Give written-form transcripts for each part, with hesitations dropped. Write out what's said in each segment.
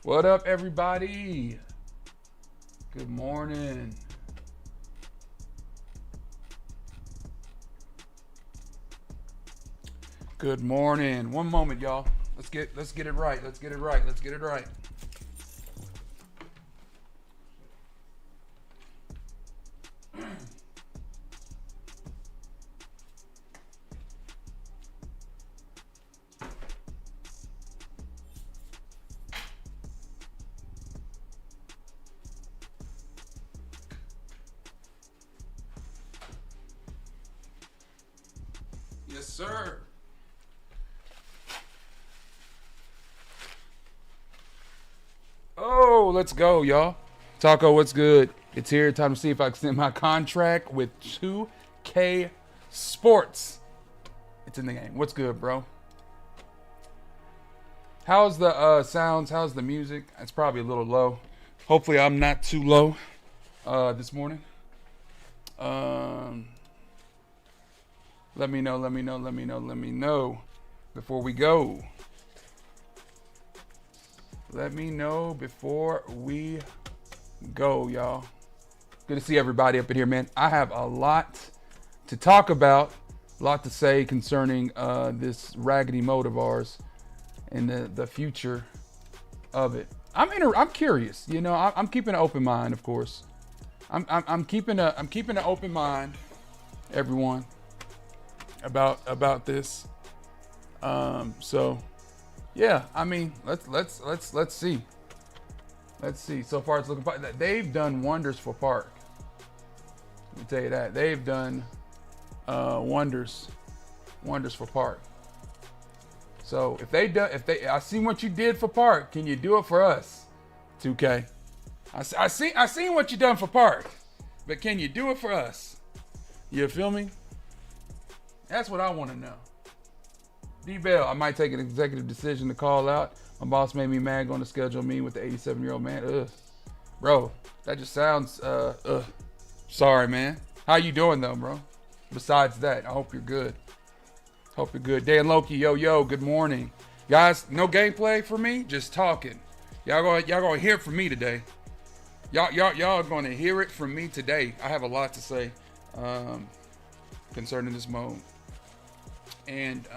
What up, everybody? Good morning. Good morning. One moment, y'all. Let's get it right. Let's get it right. Let's get it right. Yes, sir. Oh, let's go, y'all. Taco, what's good? It's here. Time to see if I extend my contract with 2K Sports. It's in the game. What's good, bro? How's the sounds? How's the music? It's probably a little low. Hopefully, I'm not too low this morning. Let me know. Let me know. Let me know. Let me know before we go. Let me know before we go, y'all. Good to see everybody up in here, man. I have a lot to talk about, a lot to say concerning this raggedy mode of ours and the future of it. I'm curious, you know. I'm keeping an open mind, of course. I'm keeping an open mind, everyone, about this. So yeah, I mean, let's see. Let's see. So far, it's looking fine. They've done wonders for Park. Let me tell you that they've done wonders for Park. So if I see what you did for Park, can you do it for us, 2K? I seen what you done for Park, but can you do it for us? You feel me? That's what I want to know. D-Bell, I might take an executive decision to call out. My boss made me mad going to schedule me with the 87-year-old man. Ugh. Bro, that just sounds, Sorry, man. How you doing, though, bro? Besides that, I hope you're good. Hope you're good. Dan Loki, yo, good morning. Guys, no gameplay for me, just talking. Y'all gonna hear it from me today. Y'all gonna hear it from me today. I have a lot to say concerning this mode. And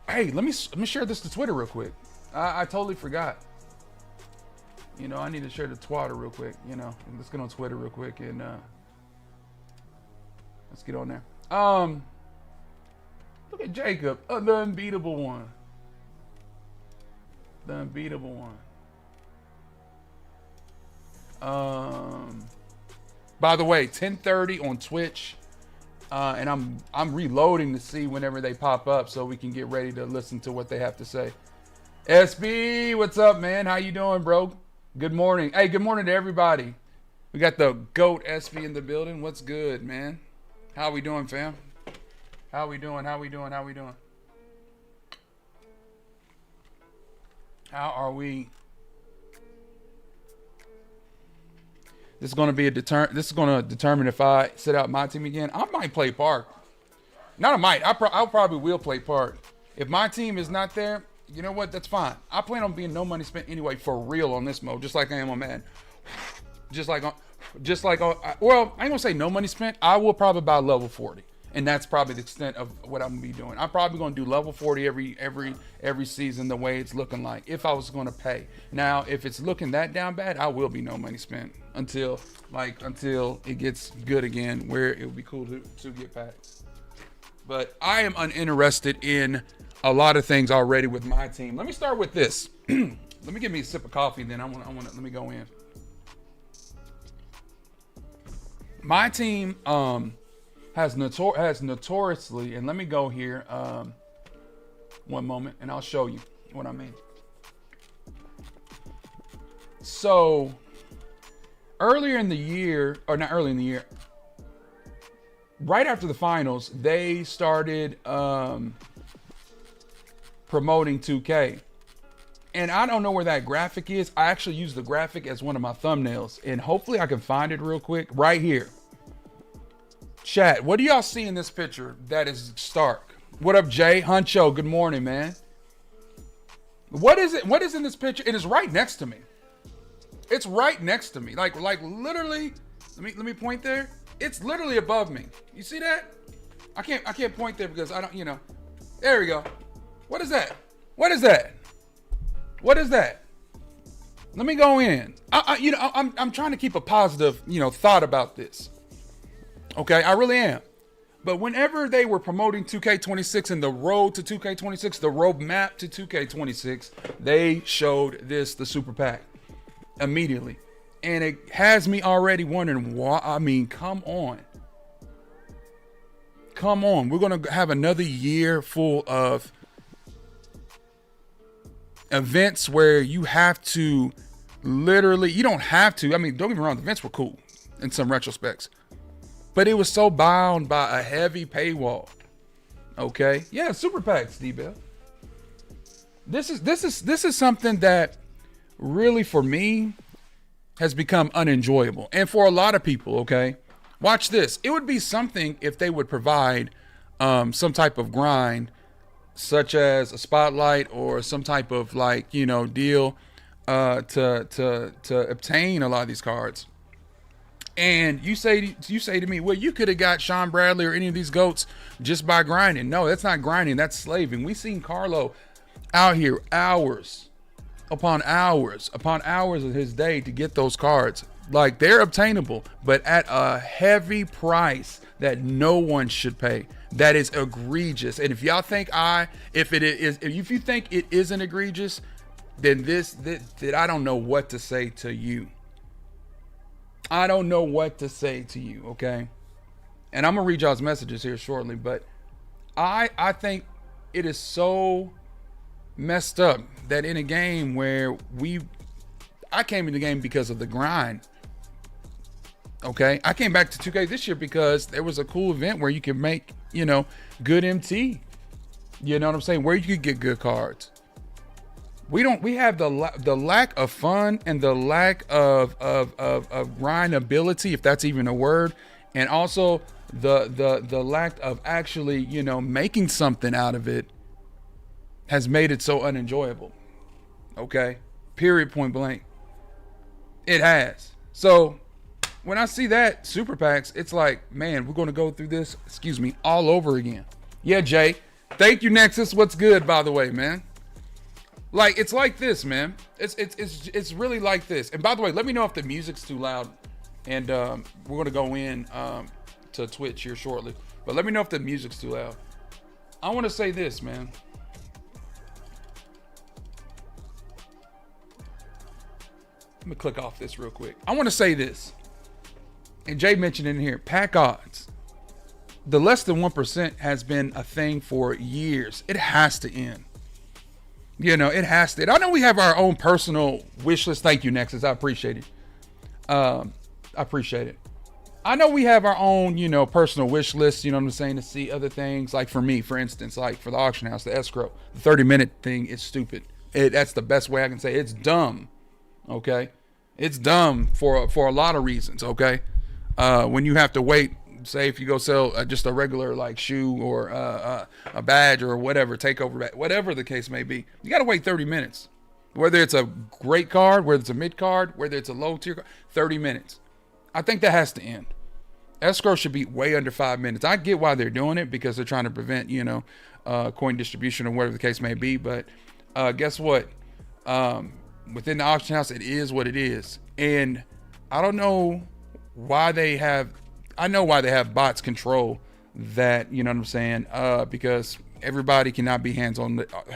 hey, let me share this to Twitter real quick. I totally forgot. You know, I need to share the Twitter real quick. You know, let's get on Twitter real quick and let's get on there. Look at Jacob, the unbeatable one. The unbeatable one. By the way, 10:30 on Twitch. And I'm reloading to see whenever they pop up so we can get ready to listen to what they have to say. SB, what's up, man? How you doing, bro? Good morning. Hey, good morning to everybody. We got the GOAT SB in the building. What's good, man? How we doing, fam? How we doing? How we doing? How we doing? How are we? This is going to be this is going to determine if I sit out my team again. I might play Park. Not a might. I'll probably will play Park. If my team is not there, you know what? That's fine. I plan on being no money spent anyway for real on this mode, just like I am on Madden. Well, I ain't gonna say no money spent. I will probably buy level 40, and that's probably the extent of what I'm gonna be doing. I'm probably gonna do level 40 every season the way it's looking like. If I was gonna pay now, if it's looking that down bad, I will be no money spent until it gets good again, where it would be cool to get packs. But I am uninterested in a lot of things already with my team. Let me start with this. Let me give me a sip of coffee, then let me go in. My team has notoriously, and let me go here one moment, and I'll show you what I mean. So earlier in the year, or not early in the year, right after the finals, they started promoting 2K. And I don't know where that graphic is. I actually use the graphic as one of my thumbnails. And hopefully I can find it real quick. Right here. Chat, what do y'all see in this picture that is Stark? What up, Jay? Huncho, good morning, man. What is it? What is in this picture? It is right next to me. It's right next to me. Like literally, let me point there. It's literally above me. You see that? I can't point there because I don't, There we go. What is that? What is that? What is that? Let me go in. I'm trying to keep a positive, thought about this. Okay, I really am. But whenever they were promoting 2K26 and the road to 2K26, the roadmap to 2K26, they showed the super pack immediately. And it has me already wondering why. I mean, come on. Come on. We're going to have another year full of events where you have to literally, you don't have to. I mean, don't get me wrong, the events were cool in some retrospects. But it was so bound by a heavy paywall. Okay? Yeah, super packs, D-Bell. This is something that really, for me, has become unenjoyable. And for a lot of people, okay? Watch this. It would be something if they would provide some type of grind, such as a spotlight or some type of deal to obtain a lot of these cards. And you say to me, well, you could have got Sean Bradley or any of these GOATs just by grinding. No, that's not grinding. That's slaving. We seen Carlo out here hours upon hours of his day to get those cards. Like, they're obtainable, but at a heavy price that no one should pay. That is egregious. And if y'all think if you think it isn't egregious, then this I don't know what to say to you. I don't know what to say to you, okay? And I'm gonna read y'all's messages here shortly, but I think it is so messed up that in a game where I came in the game because of the grind. Okay, I came back to 2K this year because there was a cool event where you could make, good MT. You know what I'm saying? Where you could get good cards. We have the lack of fun and the lack of grindability, if that's even a word, and also the lack of actually, making something out of it has made it so unenjoyable. Okay? Period, point blank. It has. So when I see that super packs, it's like, man, we're going to go through this, all over again. Yeah, Jay. Thank you, Nexus. What's good, by the way, man? Like, it's like this, man. It's really like this. And by the way, let me know if the music's too loud. And we're going to go in to Twitch here shortly. But let me know if the music's too loud. I want to say this, man. Let me click off this real quick. I want to say this. And Jay mentioned in here, pack odds. The less than 1% has been a thing for years. It has to end. It has to. I know we have our own personal wish list. Thank you, Nexus. I appreciate it. I appreciate it. I know we have our own, personal wish list, you know what I'm saying, to see other things. Like for me, for instance, like for the auction house, the escrow, the 30-minute thing is stupid. That's the best way I can say it. It's dumb. Okay? It's dumb for a lot of reasons, okay? When you have to wait, say if you go sell just a regular shoe or a badge or whatever, takeover, whatever the case may be, you got to wait 30 minutes. Whether it's a great card, whether it's a mid card, whether it's a low tier card, 30 minutes. I think that has to end. Escrow should be way under 5 minutes. I get why they're doing it because they're trying to prevent, coin distribution or whatever the case may be. But guess what? Within the auction house, it is what it is. And I don't know why I know why they have bots control that, you know what I'm saying? Because everybody cannot be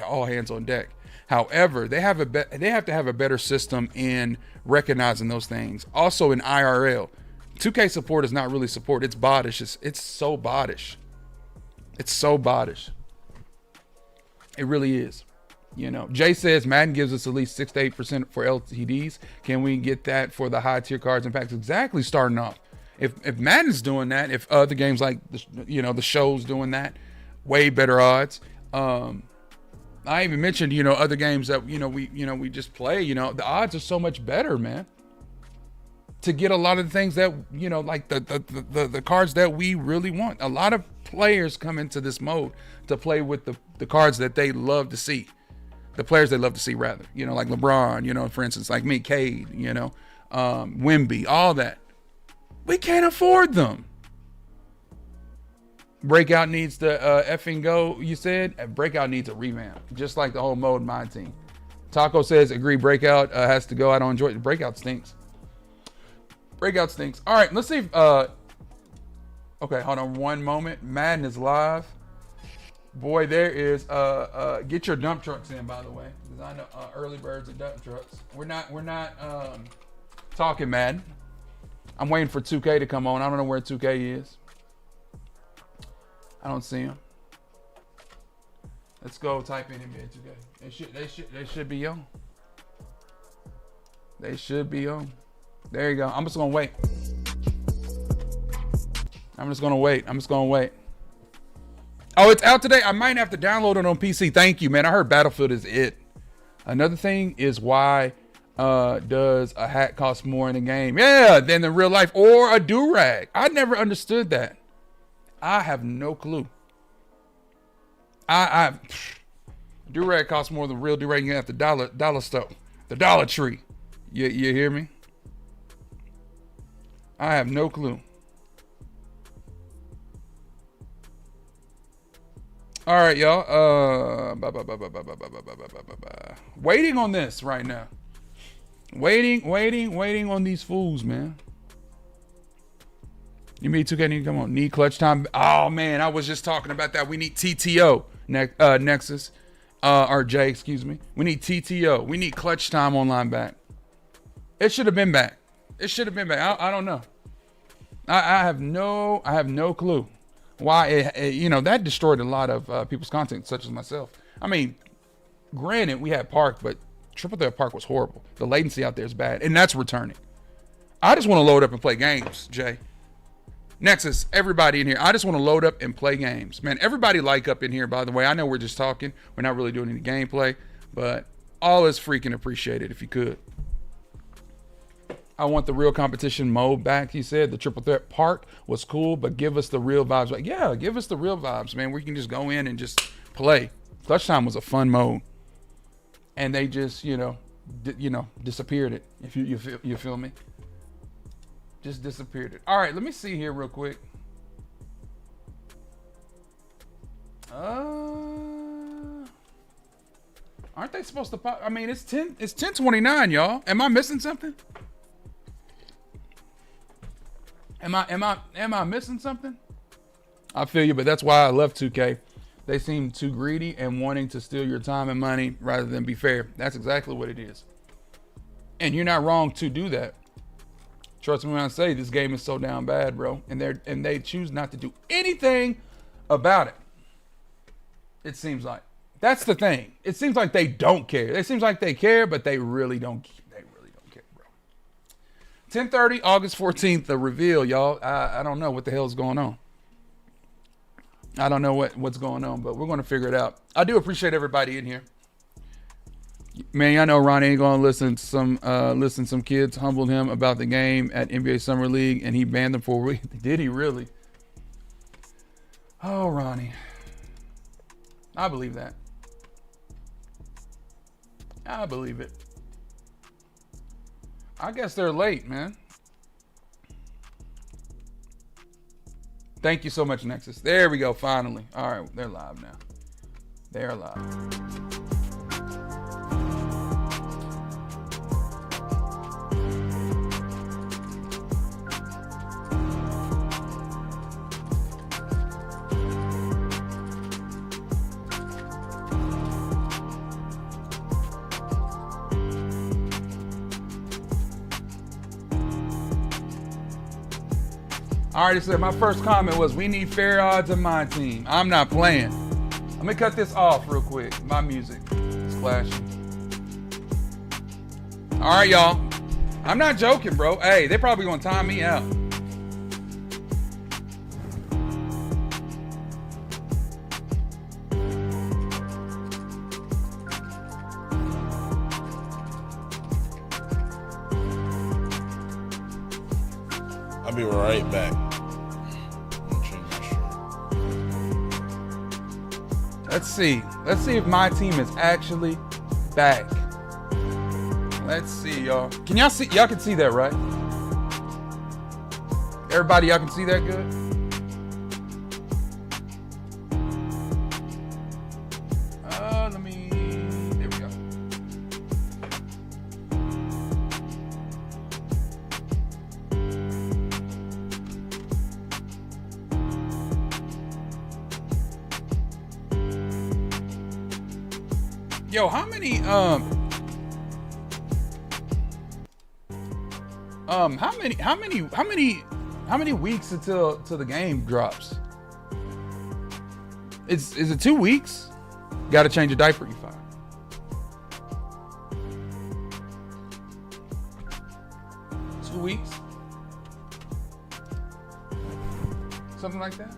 all hands on deck. However, they have to have a better system in recognizing those things. Also in IRL, 2K support is not really support. It's bottish. It's so bottish. It's so bottish. It really is. Jay says Madden gives us at least 6 to 8% for LTDs. Can we get that for the high tier cards and packs? Exactly. Starting off. If Madden's doing that, if other games like the show's doing that, way better odds. I even mentioned other games that we just play. The odds are so much better, man. To get a lot of the things that like the cards that we really want. A lot of players come into this mode to play with the cards that they love to see. The players they love to see, rather. You know, like LeBron, you know, for instance, like me, Cade, you know, Wemby, all that. We can't afford them. Breakout needs to effing go, you said? Breakout needs a revamp, just like the whole mode Myteam. Taco says, agree, Breakout has to go. I don't enjoy it. Breakout stinks. Breakout stinks. All right, let's see if, okay, hold on one moment. Madden is live. Boy, there is, get your dump trucks in, by the way, because I know early birds and dump trucks. We're not talking Madden. I'm waiting for 2K to come on. I don't know where 2K is. I don't see him. Let's go type in NBA 2K. They should be on. They should be on. There you go. I'm just gonna wait. I'm just gonna wait. Oh, it's out today. I might have to download it on PC. Thank you, man. I heard Battlefield is it. Another thing is why does a hat cost more in the game? Yeah, than the real life or a do-rag. I never understood that. I have no clue. Do-rag costs more than real do-rag. You have the dollar store, the Dollar Tree. You hear me? I have no clue. All right, y'all. Waiting on this right now. Waiting on these fools, man. You mean 2K need to come on? Need clutch time? Oh man, I was just talking about that. We need TTO, Nexus, or Jay, excuse me. We need TTO. We need clutch time online back. It should have been back. It should have been back. I don't know. I have no clue why it, you know, that destroyed a lot of people's content, such as myself. I mean, granted, we had Park, but Triple Threat Park was horrible. The latency out there is bad, and that's returning. I just want to load up and play games, Jay. Nexus, everybody in here, I just want to load up and play games. Man, everybody like up in here, by the way. I know we're just talking. We're not really doing any gameplay, but all is freaking appreciated if you could. I want the real competition mode back, he said. The Triple Threat Park was cool, but give us the real vibes. Like, yeah, give us the real vibes, man. We can just go in and just play. Clutch Time was a fun mode. And they just, you know, disappeared it. If you feel me? Just disappeared it. All right, let me see here real quick. Aren't they supposed to pop? I mean, it's 10:29, y'all. Am I missing something? Am I missing something? I feel you, but that's why I love 2K. They seem too greedy and wanting to steal your time and money rather than be fair. That's exactly what it is. And you're not wrong to do that. Trust me when I say this game is so down bad, bro. And they choose not to do anything about it. It seems like. That's the thing. It seems like they don't care. It seems like they care, but they really don't. They really don't care, bro. 10:30, August 14th, the reveal, y'all. I don't know what the hell's going on. I don't know what's going on, but we're going to figure it out. I do appreciate everybody in here. Man, I know Ronnie ain't gonna listen. Some kids humbled him about the game at NBA Summer League, and he banned them for a week. Did he really? Oh, Ronnie, I believe that. I believe it. I guess they're late, man. Thank you so much, Nexus. There we go. Finally. All right, they're live now. They're live. All right, so my first comment was, we need fair odds in my team. I'm not playing. Let me cut this off real quick. My music is flashing. All right, y'all. I'm not joking, bro. Hey, they probably gonna time me out. I'll be right back. Let's see if my team is actually back. Let's see, y'all. Can y'all see? Y'all can see that, right? Everybody, y'all can see that good? There we go. Yo, how many weeks until the game drops? Is it 2 weeks? Got to change a diaper, you find. Two weeks? Something like that?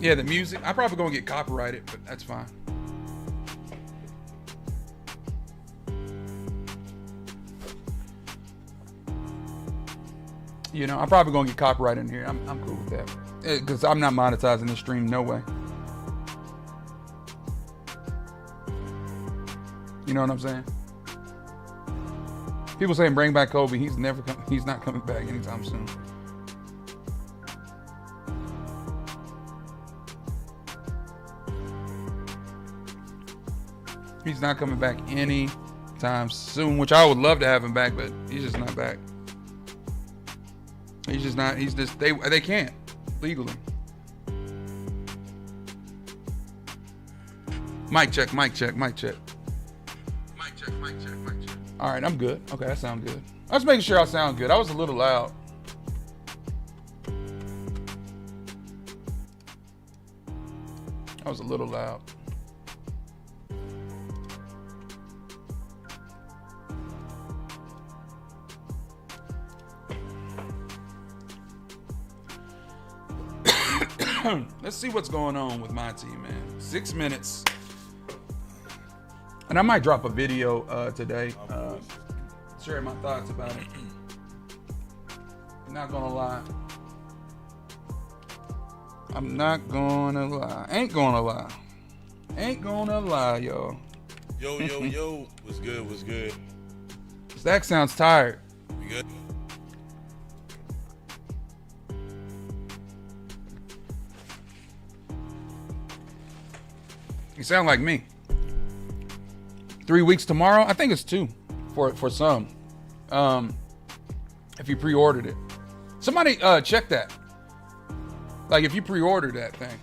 Yeah, the music. I'm probably gonna get copyrighted, but that's fine. You know, I'm probably gonna get copyrighted in here. I'm cool with that. Because I'm not monetizing this stream, no way. You know what I'm saying? People saying bring back Kobe. He's not coming back anytime soon. He's not coming back anytime soon, which I would love to have him back, but he's just not back. He's just not. He's just they can't legally. Mic check. Mic check. Mic check. Mic check. Mic check. Mic check. All right, I'm good. Okay, that sounds good. I was making sure I sound good. I was a little loud. I was a little loud. Let's see what's going on with my team, man. 6 minutes. And I might drop a video today sharing my thoughts about it. I'm not gonna lie. I'm not gonna lie. Ain't gonna lie. Ain't gonna lie, y'all. Yo. What's good? What's good? Zach sounds tired. You good? You sound like me. 3 weeks tomorrow? I think it's 2 for some. If you pre-ordered it. Somebody check that. Like if you pre-ordered that thing.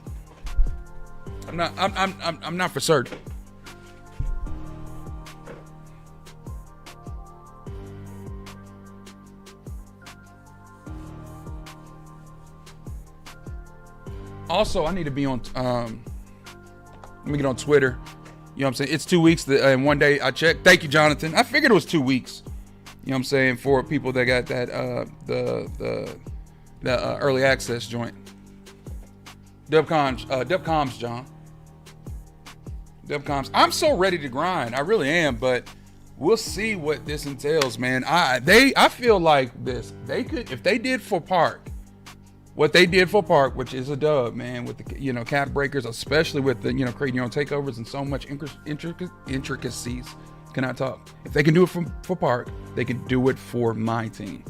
I'm not for certain. Also, I need to be on let me get on Twitter. You know what I'm saying? It's 2 weeks and one day I checked. Thank you, Jonathan. I figured it was 2 weeks. You know what I'm saying? For people that got that the early access joint. Dubcoms, John. Dubcoms. I'm so ready to grind. I really am, but we'll see what this entails, man. I feel like this. They could, if they did for Park, what they did for Park, which is a dub, man, with the cap breakers, especially with the creating your own takeovers and so much intricacies. Can I talk? If they can do it for Park, they can do it for my team.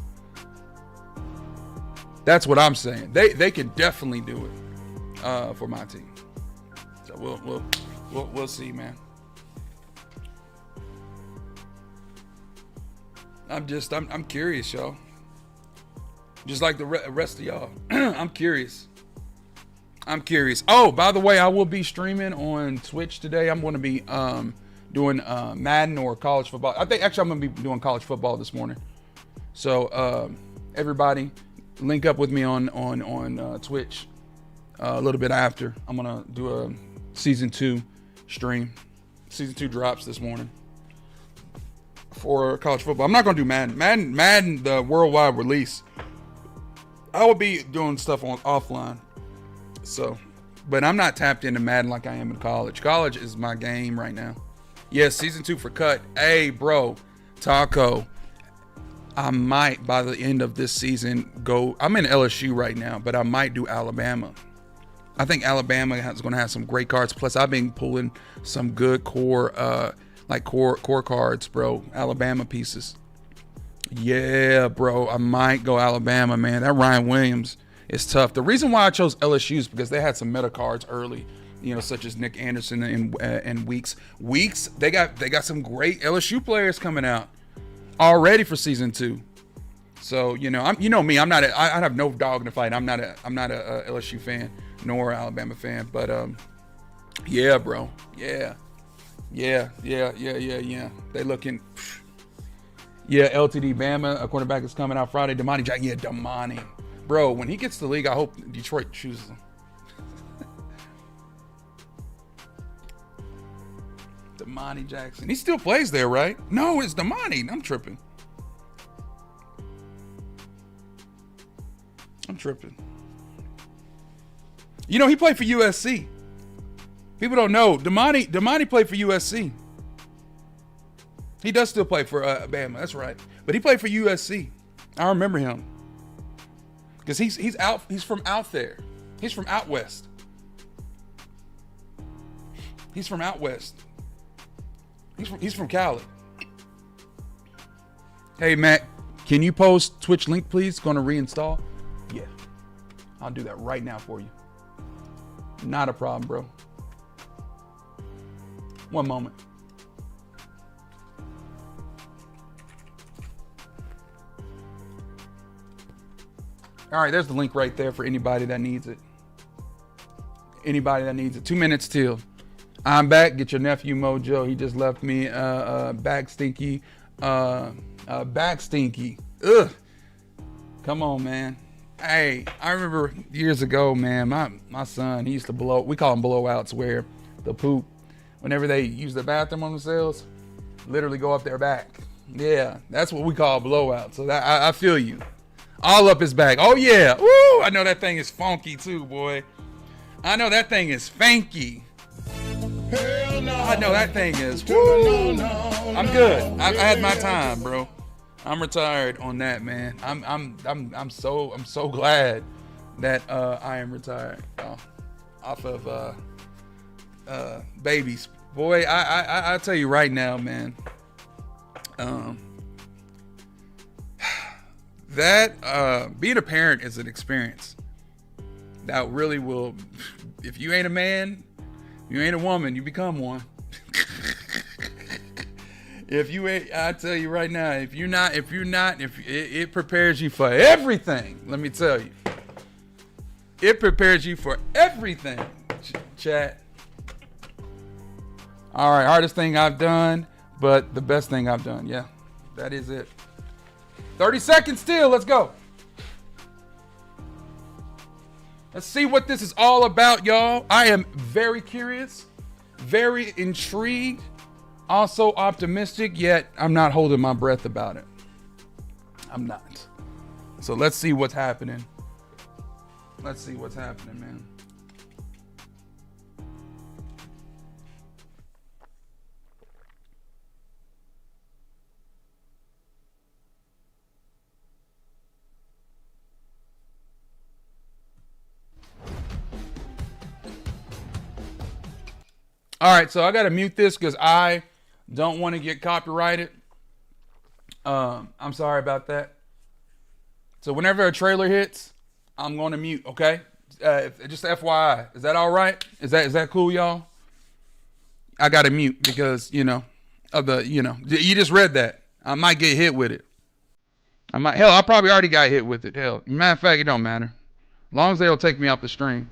That's what I'm saying. They can definitely do it for my team. So we'll see, man. I'm curious, y'all. Just like the rest of y'all. I'm curious. Oh, by the way, I will be streaming on Twitch today. I'm going to be doing Madden or college football. I think actually I'm going to be doing college football this morning. So everybody, link up with me on Twitch a little bit after. I'm going to do a season 2 stream. Season 2 drops this morning for college football. I'm not going to do Madden, the worldwide release. I will be doing stuff on offline. So But I'm not tapped into Madden like I am in college. College is my game right now. Yeah, season 2 for cut. Hey, bro, Taco. I might, by the end of this season, go. I'm in LSU right now, but I might do Alabama. I think Alabama is going to have some great cards. Plus, I've been pulling some good core cards, bro. Alabama pieces. Yeah, bro. I might go Alabama, man. That Ryan Williams is tough. The reason why I chose LSU is because they had some meta cards early, such as Nick Anderson and Weeks. Weeks, they got some great LSU players coming out already for season 2. So I'm me. I have no dog in the fight. I'm not a LSU fan nor an Alabama fan. But yeah, bro. Yeah. They looking. Yeah, LTD Bama, a quarterback is coming out Friday. Damani Jack. Yeah, Damani. Bro, when he gets to the league, I hope Detroit chooses him. Damani Jackson. He still plays there, right? No, it's Damani. I'm tripping. He played for USC. People don't know. Damani played for USC. He does still play for Bama. That's right. But he played for USC. I remember him. Because he's out. He's from out there. He's from out west. He's from Cali. Hey, Matt, can you post Twitch link, please? Going to reinstall? Yeah. I'll do that right now for you. Not a problem, bro. One moment. All right, there's the link right there for anybody that needs it. 2 minutes till. I'm back. Get your nephew Mojo. He just left me back stinky. Back stinky. Ugh. Come on, man. Hey, I remember years ago, man, my son, he used to we call them blowouts, where the poop, whenever they use the bathroom on themselves, literally go up their back. Yeah, that's what we call blowouts. So I feel you. All up his back. Oh, yeah. Woo! I know that thing is funky, too, boy. I know that thing is fanky. Hell no. I know that thing is. Woo! I'm good. I had my time, bro. I'm retired on that, man. I'm so glad that I am retired off of babies. Boy, I tell you right now, man. That being a parent is an experience that really will. If you ain't a man, you ain't a woman, you become one. If you ain't, I tell you right now, if it prepares you for everything. Let me tell you, it prepares you for everything. Chat. All right, hardest thing I've done, but the best thing I've done. Yeah, that is it. 30 seconds still. Let's go. Let's see what this is all about, y'all. I am very curious, very intrigued. Also optimistic, yet I'm not holding my breath about it. I'm not. So let's see what's happening. Man. All right, so I got to mute this because I don't want to get copyrighted. I'm sorry about that. So whenever a trailer hits, I'm going to mute, okay? Just FYI. Is that all right? Is that cool, y'all? I got to mute because, you just read that. I might get hit with it. I probably already got hit with it. Hell, matter of fact, it don't matter. As long as they'll take me off the stream.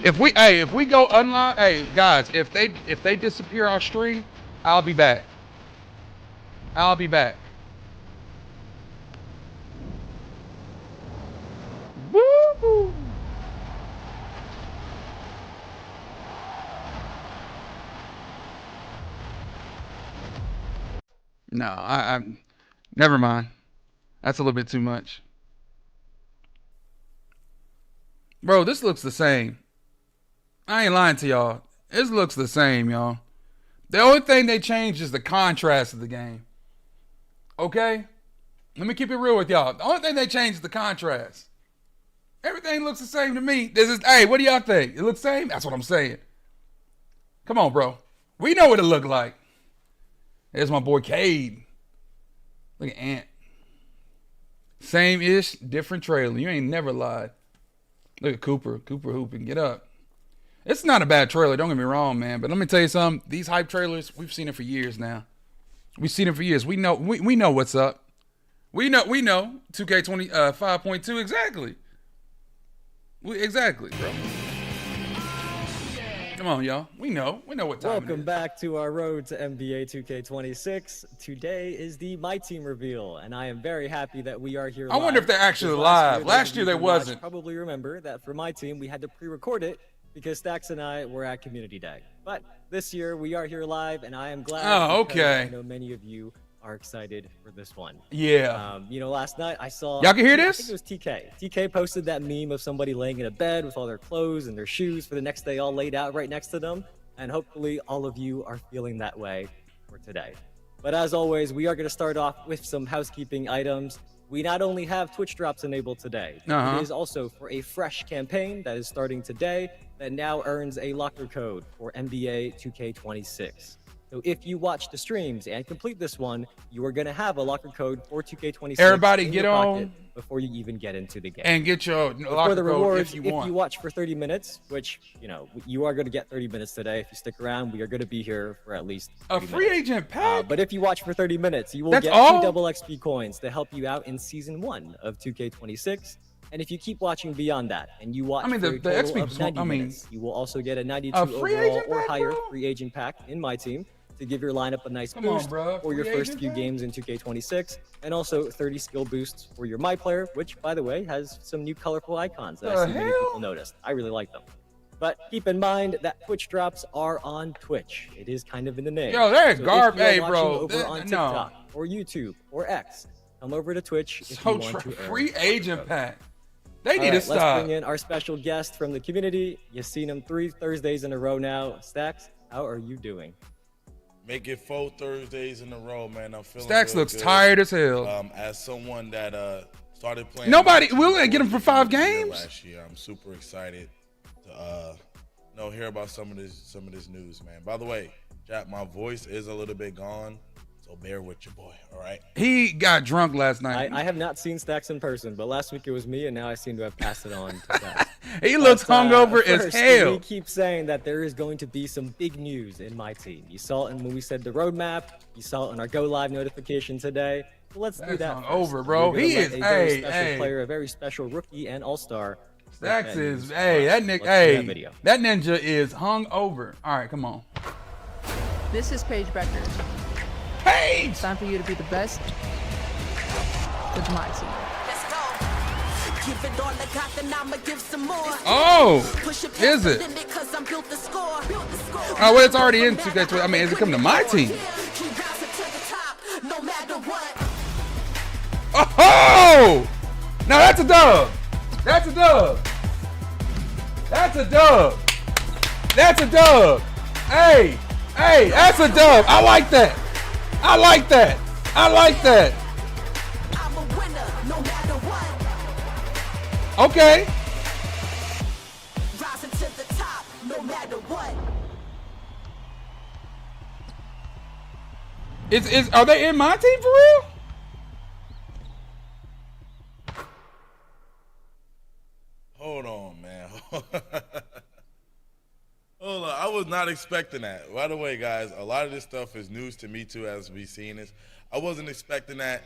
If we go unlock, hey guys, if they disappear our stream, I'll be back. Woo! No, I never mind. That's a little bit too much. Bro, this looks the same. I ain't lying to y'all. It looks the same, y'all. The only thing they changed is the contrast of the game. Okay? Let me keep it real with y'all. The only thing they changed is the contrast. Everything looks the same to me. Hey, what do y'all think? It looks the same? That's what I'm saying. Come on, bro. We know what it looked like. There's my boy Cade. Look at Ant. Same-ish, different trailer. You ain't never lied. Look at Cooper. Cooper hooping. Get up. It's not a bad trailer. Don't get me wrong, man. But let me tell you something. These hype trailers, we've seen it for years now. We've seen it for years. We know what's up. We know 2K20 5.2 exactly. Exactly, bro. Come on, y'all. We know what time it Welcome is. back to our road to NBA 2K26. Today is the Myteam reveal, and I am very happy that we are here I wonder if they're actually live. Last year they wasn't. Probably remember that for my team we had to pre-record it because Stacks and I were at Community Day. But this year we are here live, and I am glad. Oh, okay. I know many of you are excited for this one. Yeah. Last night I saw. Y'all can hear this? I think it was TK. TK posted that meme of somebody laying in a bed with all their clothes and their shoes for the next day all laid out right next to them. And hopefully all of you are feeling that way for today. But as always, we are going to start off with some housekeeping items. We not only have Twitch drops enabled today, it is also for a fresh campaign that is starting today that now earns a locker code for NBA 2K26. So if you watch the streams and complete this one, you are going to have a locker code for 2K26. Everybody get on before you even get into the game. And get your locker for the code rewards, if you want. If you watch for 30 minutes, which, you are going to get 30 minutes today. If you stick around, we are going to be here for at least 30 a free minutes. agent pack? But if you watch for 30 minutes, you will That's get all? 2 double XP coins to help you out in Season 1 of 2K26. And if you keep watching beyond that, and you watch for the a total XP of 90 minutes, you will also get a 92 free overall agent or pack, higher bro? free agent pack in my team to give your lineup a nice Come on, boost bro. for your Free first agent few pack? games in 2K26, and also 30 skill boosts for your My Player, which, by the way, has some new colorful icons that I see many people noticed. I really like them. But keep in mind that Twitch drops are on Twitch. It is kind of in the name. Yo, they're So garbage. if Hey, you are bro. watching over on No. TikTok or YouTube or X, come over to Twitch if you want to earn free a agent code. pack. They need All to right, stop. let's bring in our special guest from the community. You've seen him 3 Thursdays in a row now. Stacks, how are you doing? Make it 4 Thursdays in a row, man. I'm feeling Stacks real looks good. tired as hell. As someone that started playing. We'll get him for 5 games. Last year, I'm super excited to hear about some of this news, man. By the way, chat, my voice is a little bit gone, so bear with your boy. All right. He got drunk last night. I have not seen Stacks in person, but last week it was me, and now I seem to have passed it on to Stacks. He looks hungover as First, hell. We keep saying that there is going to be some big news in my team. You saw it when we said the roadmap. You saw it in our Go Live notification today. So let's do that first. Hungover, bro. We're gonna He let is. a very special Hey. player, a very special rookie and all-star. Stacks is. that Hey, that nigga. Let's do Hey, that video. that ninja is hungover. All right, come on. This is Paige Becker. Paige. It's time for you to be the best with my team. Let's go. Give it all I got, then I'ma give some more. Oh, Push it is past the it? limit 'cause I'm built to score. Oh, well, it's already in 2K20. I mean, is it coming to my team? Keep rising to the top, no matter what. Oh! Now that's a dub. That's a dub. That's a dub. That's a dub. Hey, that's a dub. I like that. I like that. I like that. I'm a winner, no matter what. Okay. Rising to the top, no matter what. Are they in my team for real? Hold on, man. Hold on. I was not expecting that. By the way, guys, a lot of this stuff is news to me too, as we seen this. I wasn't expecting that.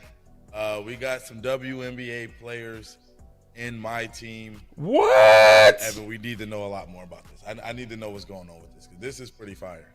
We got some WNBA players in my team. What? Evan, we need to know a lot more about this. I need to know what's going on with this, because this is pretty fire.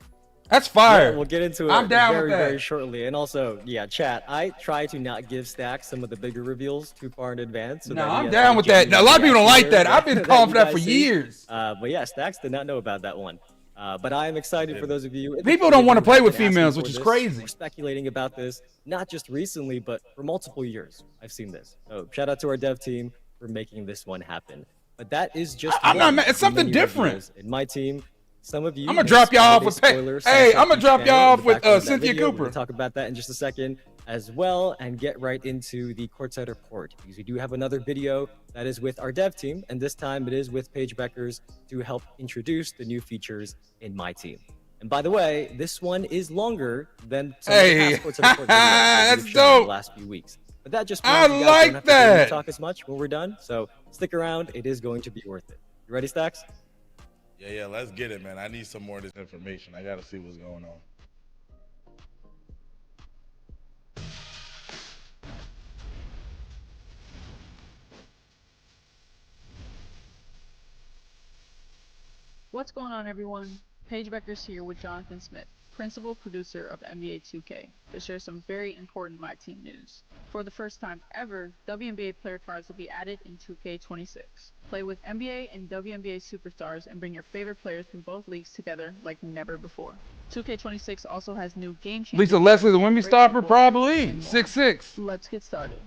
That's fire. Yeah, we'll get into it I'm down very, with that. very shortly. And also, yeah, chat, I try to not give Stacks some of the bigger reveals too far in advance. So No, that he I'm has down any with that. Now, a lot of people don't like that. I've been calling for you that for guys see. years. But yeah, Stacks did not know about that one. But I am excited for those of you. People don't want to play with who've been asking females, for which is this. crazy. We're speculating about this, not just recently, but for multiple years. I've seen this. So shout out to our dev team for making this one happen. But that is just I'm not one mad. It's of something many different. reveals in my team. Some of you. I'm gonna may drop y'all off spotted a with spoiler, hey, Sunset I'm gonna Beach drop panel y'all in off the with background of that Cynthia video. We're Cooper. gonna talk about that in just a second as well, and get right into the courtside report, because we do have another video that is with our dev team, and this time it is with Paige Beckers to help introduce the new features in my team. And by the way, this one is longer than some of the Hey, past courtside report videos that that's we've shown in dope. the last few weeks. But that just I means you guys like don't have to hear me that. talk as much when we're done. So stick around; it is going to be worth it. You ready, Stacks? Yeah, let's get it, man. I need some more of this information. I gotta see what's going on. What's going on, everyone? Paige Beckers here with Jonathan Smith, principal producer of NBA 2K, to share some very important My Team news. For the first time ever, WNBA player cards will be added in 2K26. Play with NBA and WNBA superstars and bring your favorite players from both leagues together like never before. 2K26 also has new game changers. Lisa Leslie, the women stopper, probably 6'6". Let's get started.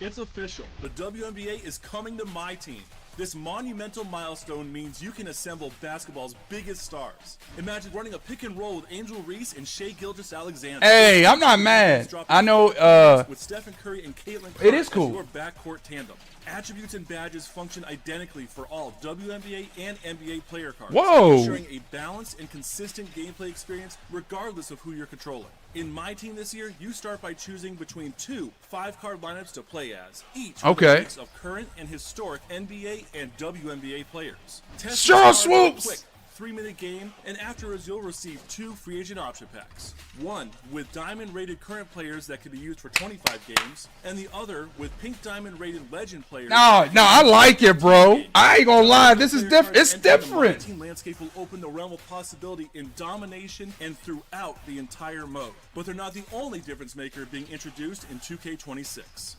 It's official. The WNBA is coming to my team. This monumental milestone means you can assemble basketball's biggest stars. Imagine running a pick and roll with Angel Reese and Shai Gilgeous-Alexander. Hey, I'm not mad. I know with Stephen Curry and Caitlin it is Clark cool. as your backcourt tandem. Attributes and badges function identically for all WNBA and NBA player cards, Whoa. ensuring a balanced and consistent gameplay experience regardless of who you're controlling. In my team this year, you start by choosing between two 5-card lineups to play as, each with a mix of current and historic NBA and WNBA players. Test Cheryl your Swoops! quick 3-minute game, and afterwards you'll receive 2 free agent option packs. One with diamond rated current players that can be used for 25 games, and the other with pink diamond rated legend players. No, I like it, bro. I ain't gonna lie. This is different. It's different. The team landscape will open the realm of possibility in domination and throughout the entire mode. But they're not the only difference maker being introduced in 2K26.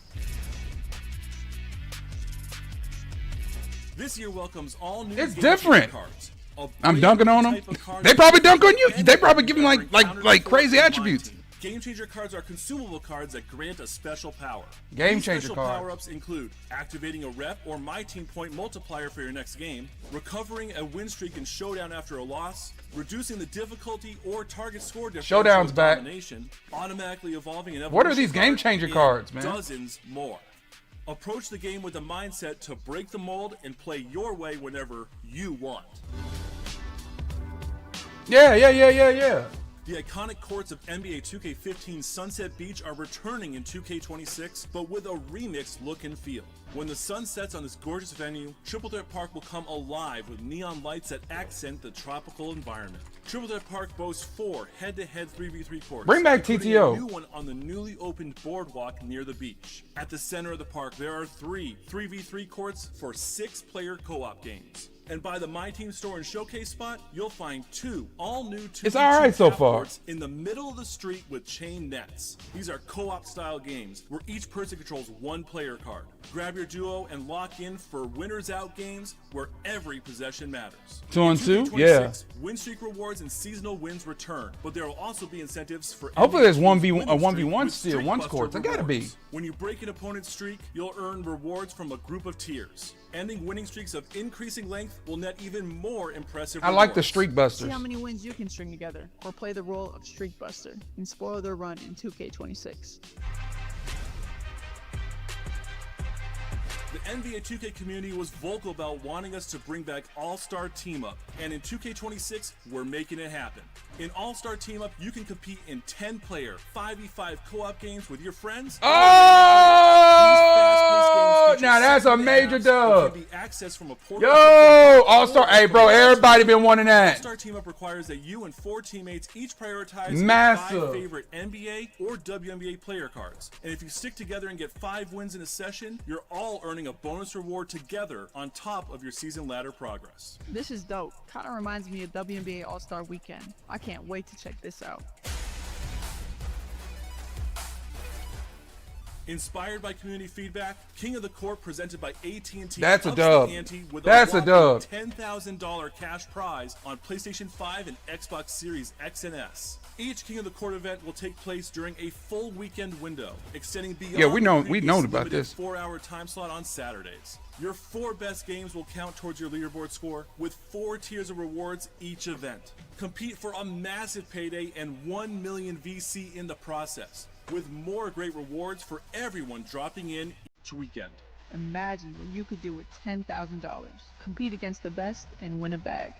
This year welcomes all new It's game different. cards. I'm dunking on them. They probably dunk on you. They probably give me like crazy attributes. Game Changer cards are consumable cards that grant a special power. Game These Changer special cards. power-ups include activating a rep or My Team point multiplier for your next game, recovering a win streak in Showdown after a loss, reducing the difficulty or target score difference Showdown's with back. domination, automatically evolving an What are evolution these Game card, Changer and cards, man? dozens more. Approach the game with a mindset to break the mold and play your way whenever you want. Yeah. The iconic courts of NBA 2K15 Sunset Beach are returning in 2K26, but with a remixed look and feel. When the sun sets on this gorgeous venue, Triple Threat Park will come alive with neon lights that accent the tropical environment. Triple Threat Park boasts 4 head-to-head 3v3 courts. Bring back including TTO. a new one on the newly opened boardwalk near the beach. At the center of the park, there are 3 3v3 courts for 6-player co-op games. And by the My Team store and showcase spot, you'll find 2 all-new 2v2 It's all right so half far. courts in the middle of the street with chain nets. These are co-op style games where each person controls 1 player card. Grab your duo and lock in for winners out games where every possession matters. 2-on-2? 2K26, Yeah. Win streak rewards and seasonal wins return, but there will also be incentives for Hopefully there's MVP 1v1 winning streak 1v1 with still, Streak one Buster scores. There gotta be. rewards. When you break an opponent's streak, you'll earn rewards from a group of tiers. Ending winning streaks of increasing length will net even more impressive I like the rewards. Streak See Busters. how many wins you can string together, or play the role of Streak Buster and spoil their run in 2K26. The NBA 2K community was vocal about wanting us to bring back All-Star Team Up, and in 2K26, we're making it happen. In All-Star Team Up, you can compete in 10-player 5v5 co-op games with your friends. Oh, These fast-paced games feature now that's a 7 major maps that dub. can be accessed from a portable Yo, All-Star. Hey, bro, everybody been wanting that. All-Star Team Up requires that you and 4 teammates each prioritize Massive. 5 favorite NBA or WNBA player cards. And if you stick together and get 5 wins in a session, you're all earning a bonus reward together on top of your season ladder progress. This is dope. Kinda reminds me of WNBA All-Star Weekend. I can't wait to check this out. The NBA 2K community was vocal about wanting us to bring back All-Star Team Up, and in 2K26, we're making it happen. In All-Star Team Up, you can compete in 10-player 5v5 co-op games with your friends. All-Star Team Up requires that you and 4 teammates each prioritize 5 favorite NBA or WNBA player cards. And if you stick together and get 5 wins in a session, you're all earning a bonus reward together on top of your season ladder progress. This is dope. Kind of reminds me of WNBA All-Star Weekend. I can't wait to check this out. Inspired by community feedback, King of the Court presented by AT&T. That's a ups the dub. ante with That's a dub. $10,000 cash prize on PlayStation 5 and Xbox Series X and S. Each King of the Court event will take place during a full weekend window, extending beyond Yeah, we know the previous about limited this. 4-hour time slot on Saturdays. Your 4 best games will count towards your leaderboard score with 4 tiers of rewards each event. Compete for a massive payday and 1 million VC in the process, with more great rewards for everyone dropping in each weekend. Imagine what you could do with $10,000. Compete against the best and win a bag.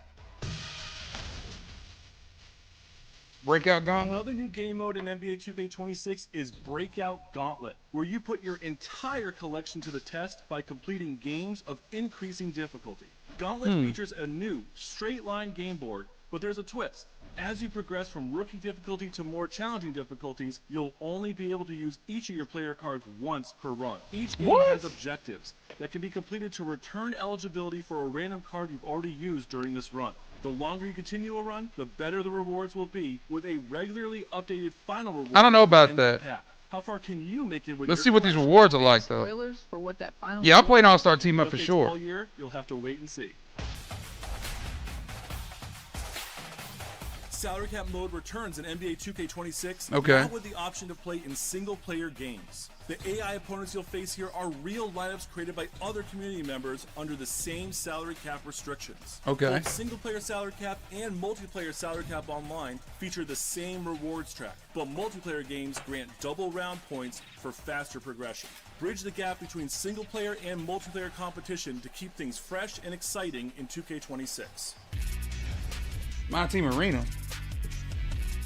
Breakout Gauntlet. Another new game mode in NBA 2K26 is Breakout Gauntlet, where you put your entire collection to the test by completing games of increasing difficulty. Gauntlet features a new straight-line game board, but there's a twist. As you progress from rookie difficulty to more challenging difficulties, you'll only be able to use each of your player cards once per run. Each game has objectives that can be completed to return eligibility for a random card you've already used during this run. The longer you continue a run, the better the rewards will be, with a regularly updated final reward. I don't know about and that. pack. How far can you make it with Let's your see what these collection? rewards are like, though. Spoilers for what that final. Yeah, I'm playing All-Star Team Up for Updates sure. all year, you'll have to wait and see. Salary cap mode returns in NBA 2K26, Okay. now with the option to play in single-player games. The AI opponents you'll face here are real lineups created by other community members under the same salary cap restrictions. Okay. Both single-player salary cap and multiplayer salary cap online feature the same rewards track, but multiplayer games grant double round points for faster progression. Bridge the gap between single-player and multiplayer competition to keep things fresh and exciting in 2K26. Myteam Arena.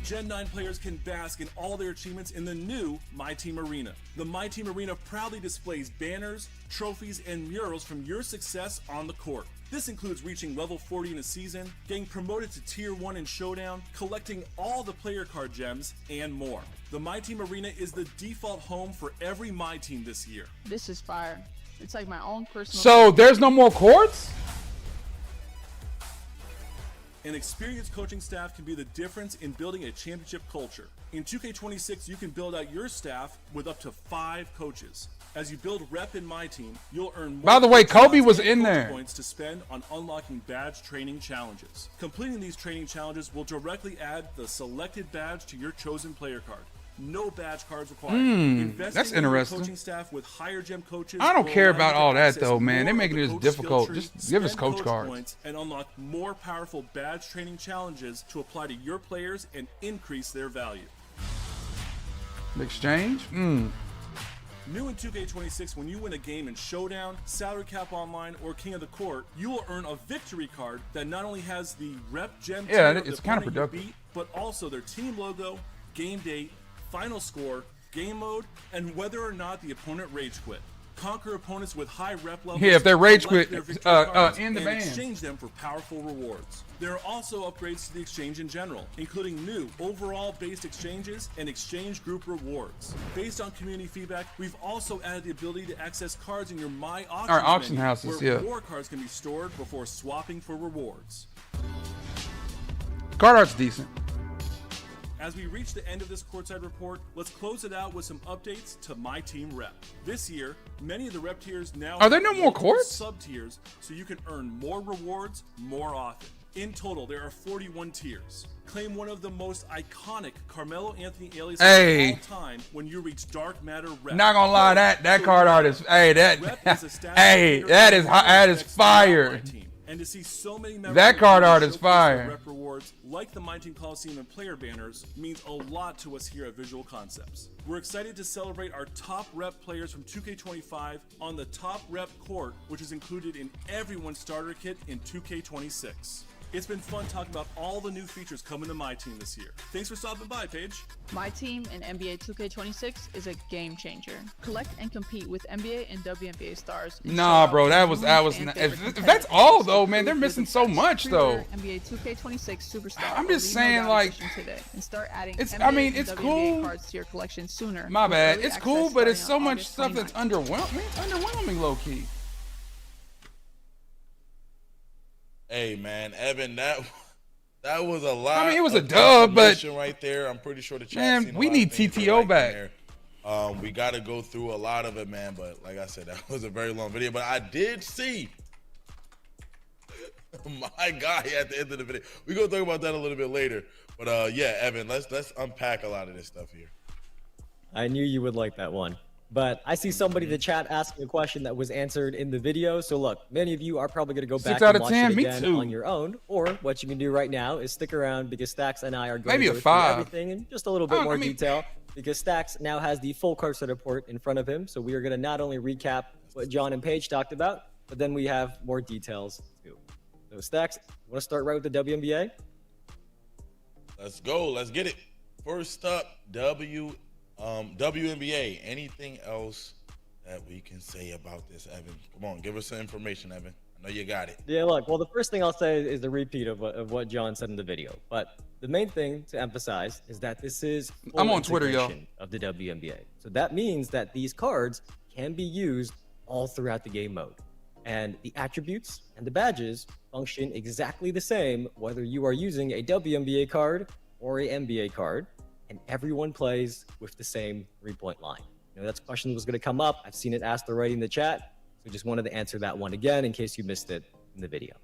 Gen 9 players can bask in all their achievements in the new Myteam Arena. The Myteam Arena proudly displays banners, trophies, and murals from your success on the court. This includes reaching level 40 in a season, getting promoted to Tier 1 in Showdown, collecting all the player card gems, and more. The Myteam Arena is the default home for every Myteam this year. This is fire. It's like my own personal. So there's no more courts? An experienced coaching staff can be the difference in building a championship culture. In 2K26, you can build out your staff with up to 5 coaches. As you build rep in Myteam, you'll earn more. By the way, Kobe slots was and in coach there. Points to spend on unlocking badge training challenges. Completing these training challenges will directly add the selected badge to your chosen player card. No badge cards required. Investing that's in your interesting. coaching staff with higher gem coaches. I don't will care allow about you to all that, access though, man. They're more of making the this coach difficult. skill tree, Just give us spend coach cards. points, and unlock more powerful badge training challenges to apply to your players and increase their value. Exchange? New in 2K26, when you win a game in Showdown, Salary Cap Online, or King of the Court, you will earn a victory card that not only has the rep gem tier of the it's kind of opponent you productive. beat, but also their team logo, game date, final score, game mode, and whether or not the opponent rage quit. Conquer opponents with high rep levels. Yeah, if they rage collect quit, their victory cards, end the and ban. exchange them for powerful rewards. There are also upgrades to the exchange in general, including new overall based exchanges and exchange group rewards. Based on community feedback, we've also added the ability to access cards in your My Auctions Our auction menu, houses, where yeah. more cards can be stored before swapping for rewards. Card art's decent. As we reach the end of this courtside report, let's close it out with some updates to Myteam Rep. This year, many of the rep tiers now Are there no have more multiple courts? sub-tiers, so you can earn more rewards more often. In total, there are 41 tiers. Claim one of the most iconic Carmelo Anthony aliases Hey. of all time when you reach Dark Matter Rep. Not gonna lie, that card art is Rep that is a stat hey, creator that who is never that is expects fire. My team. And to see so many members That of the card team art is showcase their fire. Rep rewards like the Myteam Coliseum and player banners means a lot to us here at Visual Concepts. We're excited to celebrate our top rep players from 2K25 on the top rep court, which is included in everyone's starter kit in 2K26. It's been fun talking about all the new features coming to Myteam this year. Thanks for stopping by, Paige. Myteam in NBA 2K26 is a game changer. Collect and compete with NBA and WNBA stars. and Nah, show bro, off that your was new that was. fan If, favorite if competitive that's all games though, man, they're with missing the so best. much though. Pre-order NBA 2K26 Superstar. I'm or just leave saying, no doubt like, edition today and start adding it's- NBA I mean, and it's WNBA cool. cards to your collection sooner. My with bad. early It's access cool, but it's so starting on much August stuff that's 29th. underwhelming. It's underwhelming, low key. Hey man, Evan, that was a lot. I mean, it was a of dub, but- information right there. I'm pretty sure the chat Man, seen a we lot need of things they TTO liked in back. there. We got to go through a lot of it, man. But like I said, that was a very long video. But I did see my guy at the end of the video. We're going to talk about that a little bit later. But yeah, Evan, let's unpack a lot of this stuff here. I knew you would like that one. But I see somebody in the chat asking a question that was answered in the video. So look, many of you are probably going to go back 6 out and of watch 10, it me again too. on your own. Or what you can do right now is stick around because Stacks and I are going Maybe to a go 5. through everything in just a little bit more detail because Stacks now has the full card set report in front of him. So we are going to not only recap what John and Paige talked about, but then we have more details too. So Stacks, you want to start right with the WNBA? Let's go. Let's get it. First up, WNBA. Anything else that we can say about this, Evan? Come on, give us some information, Evan. I know you got it. Yeah, look, well, the first thing I'll say is the repeat of what John said in the video. But the main thing to emphasize is that this is full I'm on Twitter, y'all. integration of the WNBA. So that means that these cards can be used all throughout the game mode. And the attributes and the badges function exactly the same whether you are using a WNBA card or a NBA card, and everyone plays with the same 3-point line. You know, that's a question that was going to come up. I've seen it asked already in the chat, so just wanted to answer that one again in case you missed it in the video.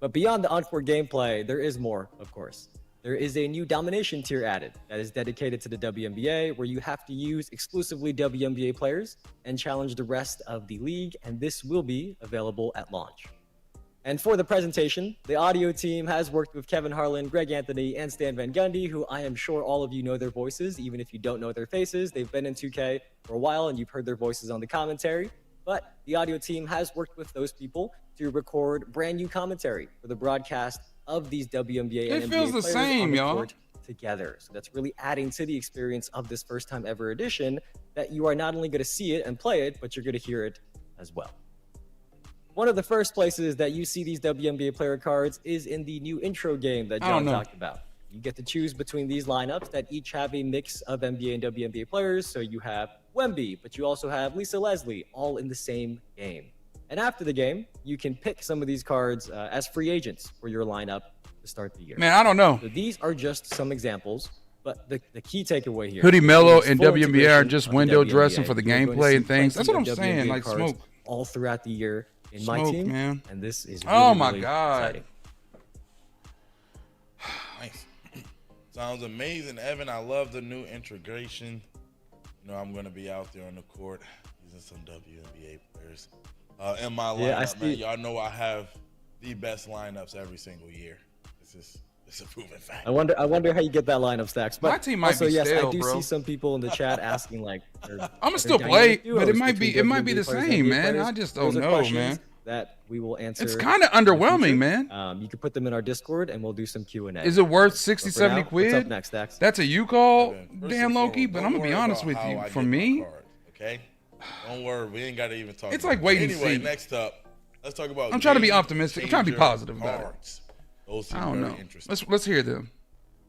But beyond the on-court gameplay, there is more, of course. There is a new domination tier added that is dedicated to the WNBA, where you have to use exclusively WNBA players and challenge the rest of the league, and this will be available at launch. And for the presentation, the audio team has worked with Kevin Harlan, Greg Anthony, and Stan Van Gundy, who I am sure all of you know their voices, even if you don't know their faces. They've been in 2K for a while, and you've heard their voices on the commentary. But the audio team has worked with those people to record brand new commentary for the broadcast of these WNBA and It NBA feels the players same, on the y'all. court together. So that's really adding to the experience of this first time ever edition, that you are not only going to see it and play it, but you're going to hear it as well. One of the first places that you see these WNBA player cards is in the new intro game that John talked about. You get to choose between these lineups that each have a mix of NBA and WNBA players. So you have Wemby, but you also have Lisa Leslie, all in the same game. And after the game, you can pick some of these cards as free agents for your lineup to start the year. Man, I don't know. So these are just some examples, but the key takeaway here. Hoodie Mello is and full WNBA are integration just of the window WNBA. dressing for the You're going to gameplay see and things. That's what I'm plenty of saying. WNBA Like cards smoke. all throughout the year in my Smoke, team, man. and this is really, Oh my really God. exciting. Nice. Sounds amazing, Evan. I love the new integration. You know, I'm going to be out there on the court using some WNBA players. In my lineup, man, y'all know I have the best lineups every single year. It's a proven fact. I wonder how you get that lineup, Stacks. But My team might also, be yes, stale, I do bro. see some people in the chat asking like, I'm gonna still play, but it might be the same, man. I just don't know, man. That we will answer. It's kind of underwhelming, man. You can put them in our Discord, and we'll do some Q&A. Is it worth 60, But for 70 now, quid? What's up next, Stacks? That's a you call, Evan, first Dan and Loki, foremost, but don't I'm gonna be worry honest about with how you. I For get my me, cards, okay? Don't worry, we ain't got to even talk. It's about like wait and anyway, see. next up, let's talk about. I'm trying to be game optimistic. I'm trying to be changer positive about it. cards. Those seem I don't very know. interesting. Let's hear them.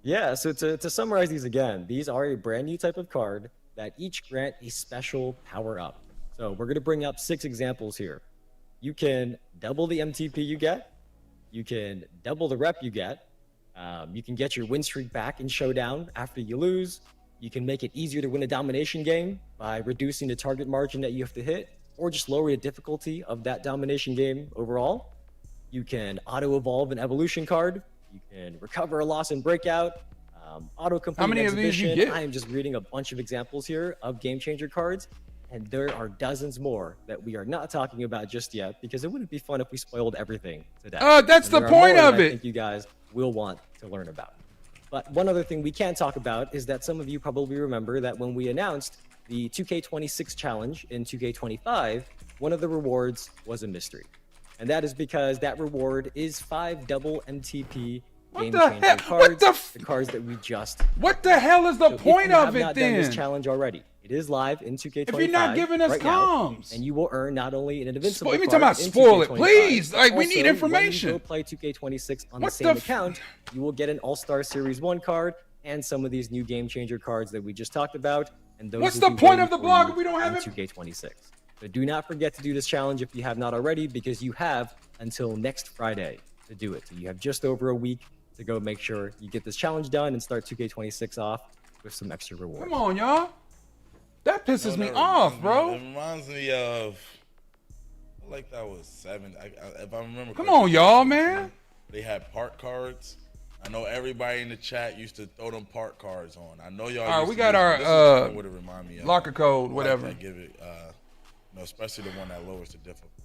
Yeah, so to summarize these again, these are a brand new type of card that each grant a special power up. So we're going to bring up 6 examples here. You can double the MTP you get. You can double the rep you get. You can get your win streak back in Showdown after you lose. You can make it easier to win a domination game by reducing the target margin that you have to hit, or just lower the difficulty of that domination game overall. You can auto-evolve an evolution card. You can recover a loss in breakout, auto-complete How many an of these you exhibition. get? I am just reading a bunch of examples here of game changer cards, and there are dozens more that we are not talking about just yet because it wouldn't be fun if we spoiled everything today. That's And the there are point more of that I it. think you guys will want to learn about. But one other thing we can talk about is that some of you probably remember that when we announced the 2K26 challenge in 2K25, one of the rewards was a mystery. And that is because that reward is 5 double MTP game the changer heck? cards, What the cards that we just. What the hell is the So point if you of have it not done this then? challenge already, it is live in 2K25. If you're not giving us right now, comms. and you will earn not only an invincible Let me card talk about in spoil it, 2K25, please. Like, we also, need information. When you go play 2K26 on What the same the account, you will get an All-Star Series 1 card and some of these new game changer cards that we just talked about. And those What's will the be point waiting of the for blog you if we don't have in it? 2K26. But do not forget to do this challenge if you have not already, because you have until next Friday to do it. So you have just over a week to go make sure you get this challenge done and start 2K26 off with some extra rewards. Come on, y'all. That pisses me that off, reminds bro. It reminds me of, I like that was 7. If I remember. Come correctly, on, y'all, 17. man. They had park cards. I know everybody in the chat used to throw them park cards on. I know y'all. All right, used we to got use our them. This is kinda what it remind me of. locker code, I like whatever. that, give it, especially the one that lowers the difficulty.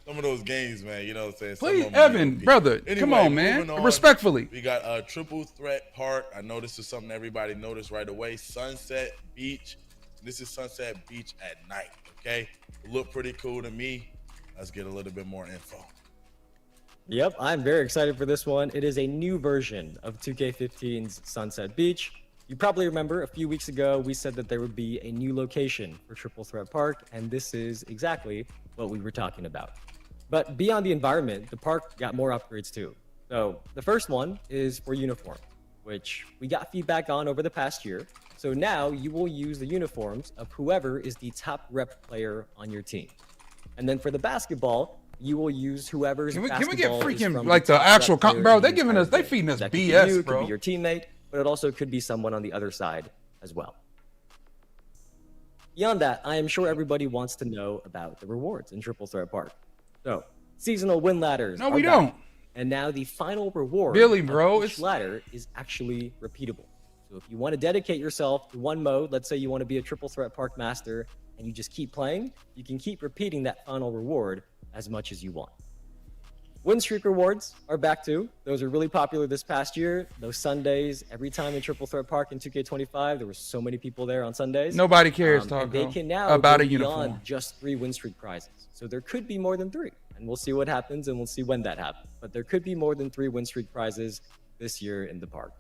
Some of those games, man. You know what I'm saying? Some Please, of them Evan, be- brother, Anyway, come on, man. moving on. Respectfully. We got a triple threat park. I know this is something everybody noticed right away. Sunset Beach. This is Sunset Beach at night. Okay, look pretty cool to me. Let's get a little bit more info. Yep, I'm very excited for this one. It is a new version of 2K15's Sunset Beach. You probably remember a few weeks ago, we said that there would be a new location for Triple Threat Park, and this is exactly what we were talking about. But beyond the environment, the park got more upgrades too. So the first one is for uniform, which we got feedback on over the past year. So now you will use the uniforms of whoever is the top rep player on your team. And then for the basketball, you will use whoever's Can we get basketball is freaking, from like, the top actual rep player bro, in they the giving us, entire they feeding us that could be BS, you, bro. Could be your teammate, but it also could be someone on the other side as well. Beyond that, I am sure everybody wants to know about the rewards in Triple Threat Park. So, seasonal win ladders. No, are we back. don't. And now the final reward Billy, of bro, each it's- ladder is actually repeatable. So if you want to dedicate yourself to one mode, let's say you want to be a Triple Threat Park master, and you just keep playing, you can keep repeating that final reward as much as you want. Win streak rewards are back too. Those are really popular this past year. Those Sundays, every time in Triple Threat Park in 2K25, there were so many people there on Sundays. Nobody cares, And Taco, they can now about go a beyond uniform. just 3 win streak prizes. So there could be more than 3, and we'll see what happens, and we'll see when that happens. But there could be more than 3 win streak prizes this year in the park.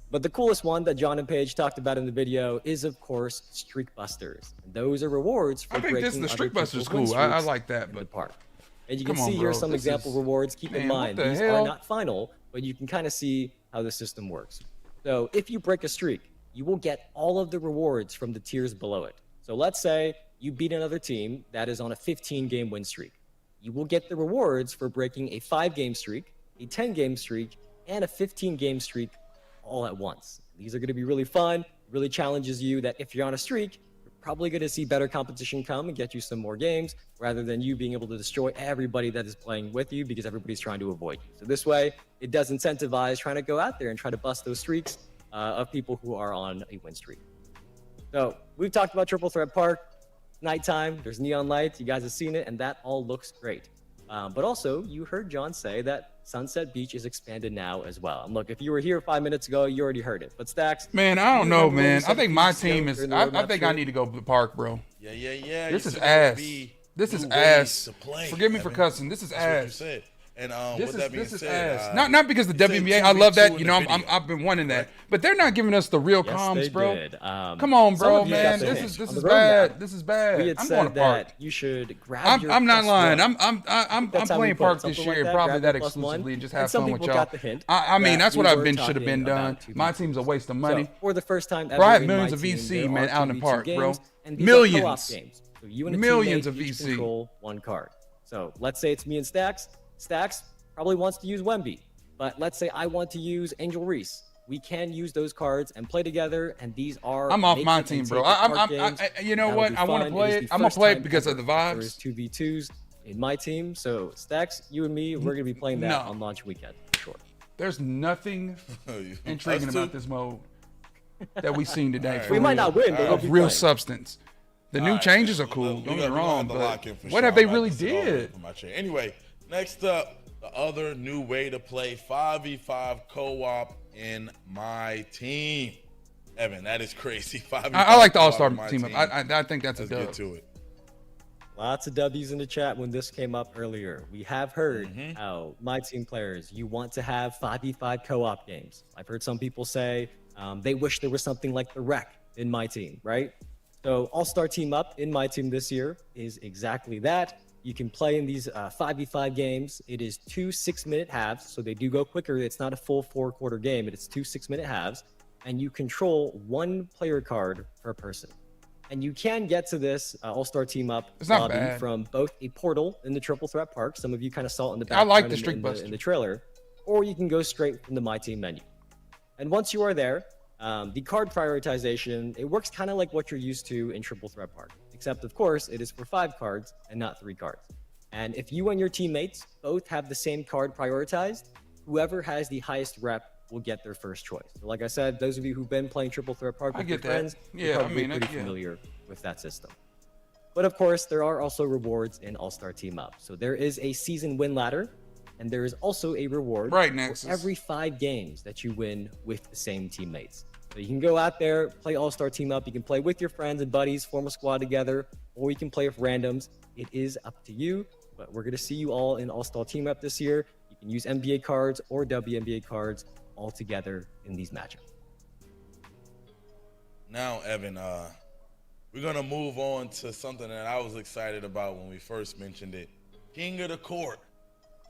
But the coolest one that John and Paige talked about in the video is, of course, Streak Busters. And those are rewards for I think breaking this the other Streak Busters people's cool. win I streaks like that, in the but park. And you can come on, see here bro. some This example is- rewards. Keep man, in what mind, the these hell? are not final, but you can kind of see how the system works. So if you break a streak, you will get all of the rewards from the tiers below it. So let's say you beat another team that is on a 15-game win streak. You will get the rewards for breaking a 5-game streak, a 10-game streak, and a 15-game streak all at once. These are going to be really fun, really challenges you that if you're on a streak, you're probably going to see better competition come and get you some more games rather than you being able to destroy everybody that is playing with you because everybody's trying to avoid you. So this way, it does incentivize trying to go out there and try to bust those streaks of people who are on a win streak. So we've talked about Triple Threat Park. Nighttime, there's neon lights. You guys have seen it, and that all looks great. But also, you heard John say that Sunset Beach is expanded now as well. And look, if you were here 5 minutes ago, you already heard it. But Stacks, man, I don't you know, remember when we man. said I think a my few weeks team ago is. during the I roadmap think I show? need to go to the park, bro. Yeah. This You is said there would ass. be This is new ways ass. to play, Forgive me for Evan. cussing. This is That's what you ass. said. And This with is that being this is said, ass. Not because the you said WNBA. I love 2v2 that. in You the know, video, I've been wanting that. right? But they're not giving us the real Yes, comms, they bro. did. Come on, some bro, of you man. got the This hint. is this On is the bad. roadmap, This is bad. we had I'm going said to park. that you should grab your I'm not +1. lying. I'm That's how we playing put it, park this something like year, that, probably grab that your +1. exclusively, and just And have some fun with people y'all. got the hint I mean, that that's what we I've were been should have talking been done. about 2v2. My team's a waste of money. So, for the first time ever, Bro, I have in millions my of team, VC, there man, are out in 2v2 park, bro. games, and these are Millions. co-op games. So you and a Millions teammate of each VC. control one card. So let's say it's me and Stacks. Stacks probably wants to use Wemby, but let's say I want to use Angel Reese. We can use those cards and play together, and these are. I'm off make my it team, and bro. take it park I games. you know That'll what? be I want to fun. play is it. the I'm gonna first play it time because of the ever vibes. There is 2v2s in my team. So Stacks, you and me, we're gonna be playing that No. on launch weekend for sure. There's nothing intriguing Us too. about this mode that we've seen today. right. for We might real. not win, but we'll Of be real playing. substance. The new All right, changes man. are cool. We Don't get me gonna wrong, have to lock but in for what sure. have they I'm about really to sit all the way did? from my chair. Anyway, next up, the other new way to play 5v5 co-op in my team. Evan, that is crazy. 5v5 I like the co-op All-Star in my team up. I think that's a Let's dub. get to it. Lots of W's in the chat when this came up earlier. We have heard Mm-hmm. how my team players, you want to have 5v5 co-op games. I've heard some people say they wish there was something like the rec in my team, right? So All-Star Team Up in my team this year is exactly that. You can play in these 5v5 games. It is 2 6-minute halves, so they do go quicker. It's not a full 4-quarter game, but it's 2 6-minute halves. And you control 1 player card per person. And you can get to this All-Star Team Up It's not lobby bad. from both a portal in the Triple Threat Park. Some of you kind of saw it in the I background like the in Streak Buster. in the trailer. Or you can go straight from the My Team menu. And once you are there, The card prioritization, it works kind of like what you're used to in Triple Threat Park, except of course it is for 5 cards and not 3 cards. And if you and your teammates both have the same card prioritized, whoever has the highest rep will get their first choice. So like I said, those of you who've been playing Triple Threat Park with your friends, you're probably pretty familiar with that system. But of course, there are also rewards in All-Star Team Up. So there is a season win ladder, and there is also a reward for every 5 games that you win with the same teammates. So you can go out there, play All-Star Team Up. You can play with your friends and buddies, form a squad together, or you can play with randoms. It is up to you, but we're going to see you all in All-Star Team Up this year. You can use NBA cards or WNBA cards all together in these matchups. Now, Evan, we're going to move on to something that I was excited about when we first mentioned it. King of the Court,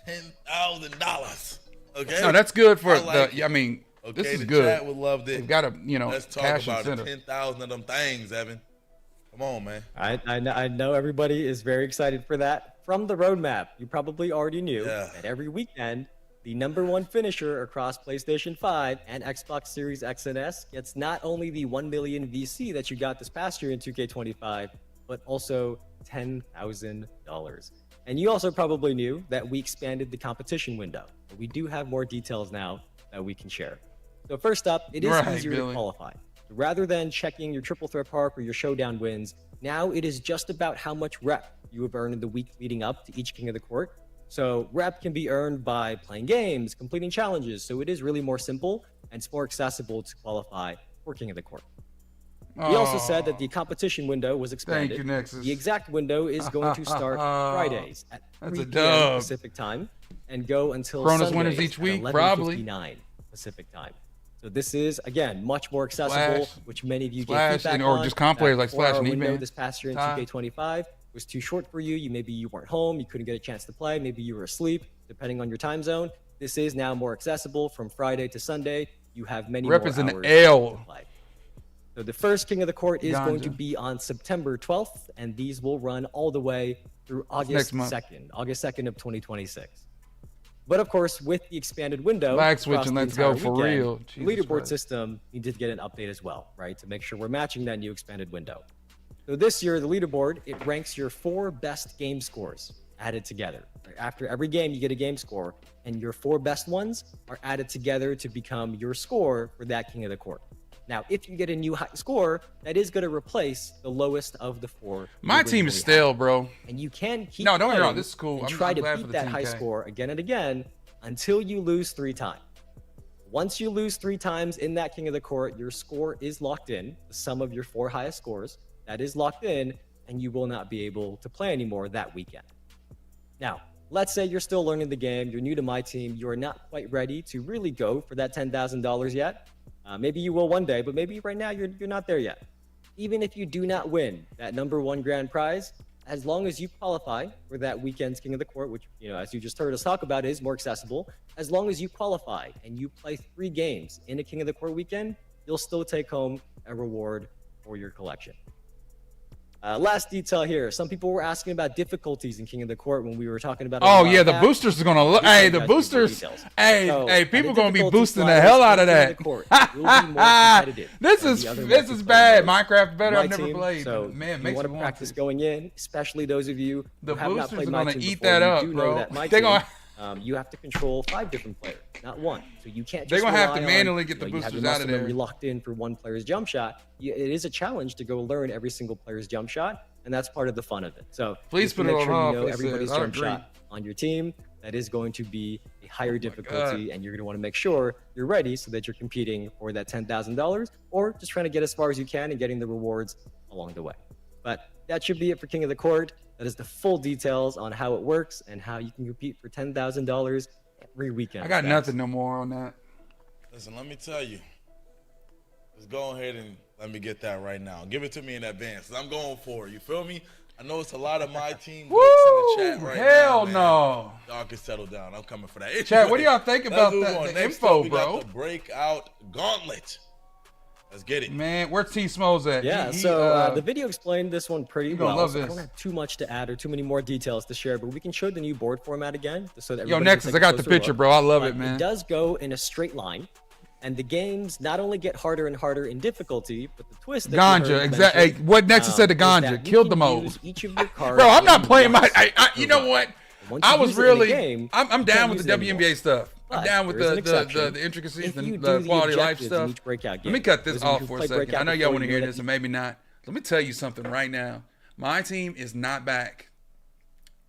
$10,000. Okay? No, that's good for like I mean, okay, this is the good. Chat would love this. They've got to, let's talk cash about incentive. 10,000 of them things, Evan. Come on, man. I know everybody is very excited for that. From the roadmap, you probably already knew that every weekend, the #1 finisher across PlayStation 5 and Xbox Series X and S gets not only the 1 million VC that you got this past year in 2K25, but also $10,000. And you also probably knew that we expanded the competition window. But we do have more details now that we can share. So first up, it is easier to qualify. So rather than checking your Triple Threat Park or your Showdown wins, now it is just about how much rep you have earned in the week leading up to each King of the Court. So rep can be earned by playing games, completing challenges. So it is really more simple and it's more accessible to qualify for King of the Court. We also said that the competition window was expanded. Thank you, Nexus. The exact window is going to start Fridays at 3 p.m. Pacific time and go until Cronus Sundays winners each week, at probably 11:59 Pacific time. So this is again much more accessible, which many of you gave feedback or on. just comp players like Splash and window eBay. this past year in 2K25 was too short for you. Maybe you weren't home, you couldn't get a chance to play, maybe you were asleep, depending on your time zone. This is now more accessible from Friday to Sunday. You have many more hours to play. So the first King of the Court is going to be on September 12th, and these will run all the way through August 2nd, August 2nd of 2026. But of course, with the expanded window, flag switch and let's go for real. The leaderboard system needed to get an update as well, right? To make sure we're matching that new expanded window. So this year, the leaderboard, it ranks your 4 best game scores added together. After every game, you get a game score, and your 4 best ones are added together to become your score for that King of the Court. Now, if you get a new high score, that is going to replace the lowest of the 4. My team is stale, bro. And you can keep don't get me wrong. This is cool. And try to beat that high score again and again until you lose 3 times. Once you lose 3 times in that King of the Court, your score is locked in, the sum of your 4 highest scores. That is locked in, and you will not be able to play anymore that weekend. Now, let's say you're still learning the game, you're new to Myteam, you are not quite ready to really go for that $10,000 yet. Maybe you will one day, but maybe right now you're not there yet. Even if you do not win that #1 grand prize, as long as you qualify for that weekend's King of the Court, which, as you just heard us talk about, is more accessible, as long as you qualify and you play 3 games in a King of the Court weekend, you'll still take home a reward for your collection. Last detail here. Some people were asking about difficulties in King of the Court when we were talking about. Oh yeah, the boosters are gonna look. Hey, the boosters. Hey, people gonna be boosting the hell out of that. This is bad. Minecraft better. I've never played. So man, makes you want to practice going in, especially those of you who have not played gonna Myteam eat before. that up, you do bro. know that They gonna. You have to control 5 different players, not 1. So you can't. They're gonna have to manually on, get the you have boosters your out of there. memory locked in for one player's jump shot. It is a challenge to go learn every single player's jump shot, and that's part of the fun of it. So please put it make sure on you know off. everybody's jump shot on your team. That is going to be a higher difficulty, and you're going to want to make sure you're ready so that you're competing for that $10,000, or just trying to get as far as you can and getting the rewards along the way. But that should be it for King of the Court. That is the full details on how it works and how you can compete for $10,000 every weekend. I got nothing no more on that. Listen, let me tell you. Let's go ahead and let me get that right now. Give it to me in advance. I'm going for it. You feel me? I know it's a lot of my team in the chat right now. Hell no. Y'all can settle down. I'm coming for that. Anyway, Chat, what do y'all think about that? The Next info, up, we bro. got the breakout gauntlet. Let's get it. Man, where's T-Smo's at? Yeah, the video explained this one pretty well. So I don't have too much to add or too many more details to share, but we can show the new board format again. So that Yo, Nexus, I got the picture, bro. I love it, man. It does go in a straight line. And the games not only get harder and harder in difficulty, but the twist that Ganja, exactly. Hey, what Nexus said to Ganja killed the mode. Each of your cards Bro, I'm not playing once you know what? Once I you was use it in a really, game, I'm you down can't with use the it anymore. WNBA stuff. I'm But down with there is an exception. the intricacies, If you the do quality of life objectives in stuff. each breakout Let me game, cut this those of you off who for a played second. breakout I know y'all before, want to you hear know this, that and maybe not. Let me tell you something right now. My team is not back.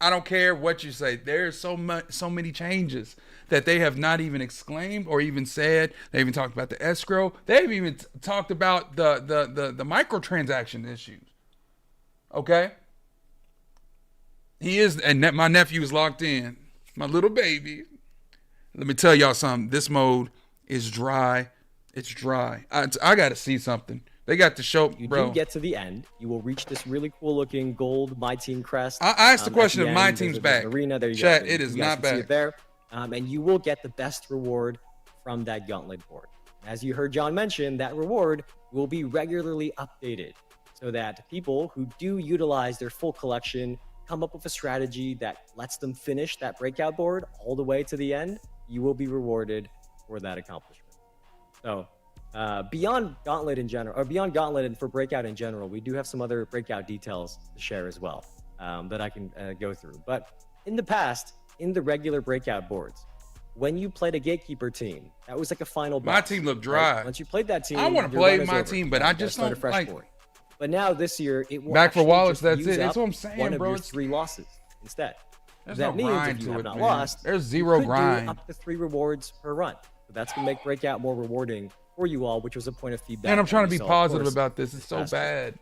I don't care what you say. There's so many changes that they have not even exclaimed or even said. They even talked about the escrow. They've even talked about the microtransaction issues. Okay? He is, and my nephew is locked in. My little baby. Let me tell y'all something. This mode is dry. It's dry. I got to see something. They got to show, You bro. do get to the end. You will reach this really cool looking gold Myteam crest. I asked the question if my team's back. Arena. There you Chat, go. it is You guys not can see back. it there. And you will get the best reward from that gauntlet board. As you heard John mention, that reward will be regularly updated so that people who do utilize their full collection come up with a strategy that lets them finish that breakout board all the way to the end. You will be rewarded for that accomplishment. So beyond Gauntlet in general, or beyond Gauntlet and for Breakout in general, we do have some other Breakout details to share as well that I can go through. But in the past, in the regular Breakout boards, when you played a Gatekeeper team, that was like a final boss. My team looked dry. Right? Once you played that team, I want to your play run is my over. team, but You I gotta just start a don't fresh like. board. But now this year, it will Back for actually wallets, just that's use it. That's up what I'm saying, one of bro. your It's- 3 losses instead. There's That no means grind if you to have it, not man. lost, There's you zero could grind. do up to 3 rewards per run. So that's gonna make Breakout more rewarding for you all, which was a point of feedback. Man, I'm that trying to we be saw, of positive course, about this. It's this so past year.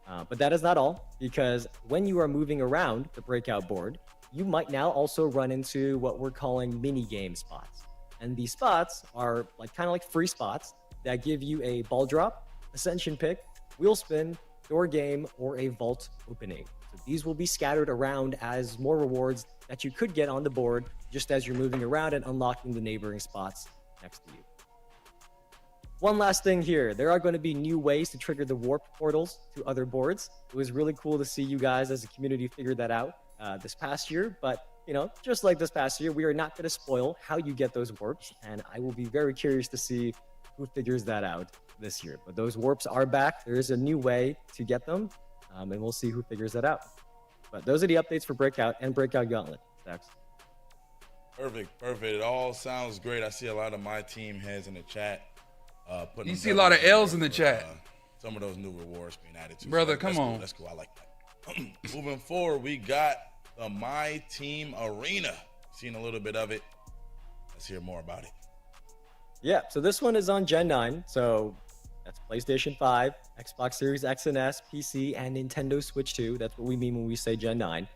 bad. But that is not all, because when you are moving around the Breakout board, you might now also run into what we're calling mini game spots. And these spots are kind of like free spots that give you a ball drop, ascension pick, wheel spin, door game, or a vault opening. So these will be scattered around as more rewards that you could get on the board just as you're moving around and unlocking the neighboring spots next to you. One last thing here, there are going to be new ways to trigger the warp portals to other boards. It was really cool to see you guys as a community figure that out this past year, but just like this past year, we are not going to spoil how you get those warps, and I will be very curious to see who figures that out this year. But those warps are back. There is a new way to get them, and we'll see who figures that out. But those are the updates for Breakout and Breakout Gauntlet. Stacks. Perfect. It all sounds great. I see a lot of my team heads in the chat. You see a lot of L's in the chat. Some of those new rewards being added to. Brother, So come on. That's cool. I like that. Moving forward, we got the Myteam Arena. Seen a little bit of it. Let's hear more about it. Yeah, so this one is on Gen 9. So that's PlayStation 5, Xbox Series X and S, PC, and Nintendo Switch 2. That's what we mean when we say Gen 9.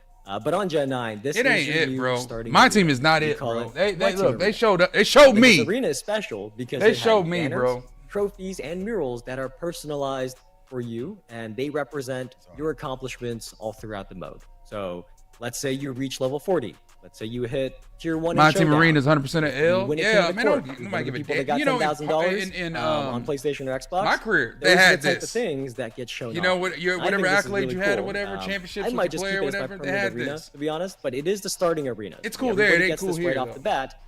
But on Gen 9, this It is ain't your it, new bro. starting My arena. team is not We it, call bro. it They Myteam look. They Arena. showed up. They showed And me. This arena is special because They it showed has me, banners, bro. trophies, and murals that are personalized for you, and they represent your accomplishments all throughout the mode. So let's say you reach level 40. Let's say you hit tier 1 My in team Showdown. arena is 100% of You L. win a Yeah, King of man. the Court. Nobody You're one of give the a people damn. that got You know, $10,000 on PlayStation or Xbox. my career, Those they are had the type of this. things that get shown You know off. what? I think Whatever this is accolade really you had or cool. whatever championships I with might your just player, keep it as my whatever. They permanent had arena, this. to be honest, but it is the starting arena. It's cool there. It Everybody ain't gets cool this here, right off though. the bat.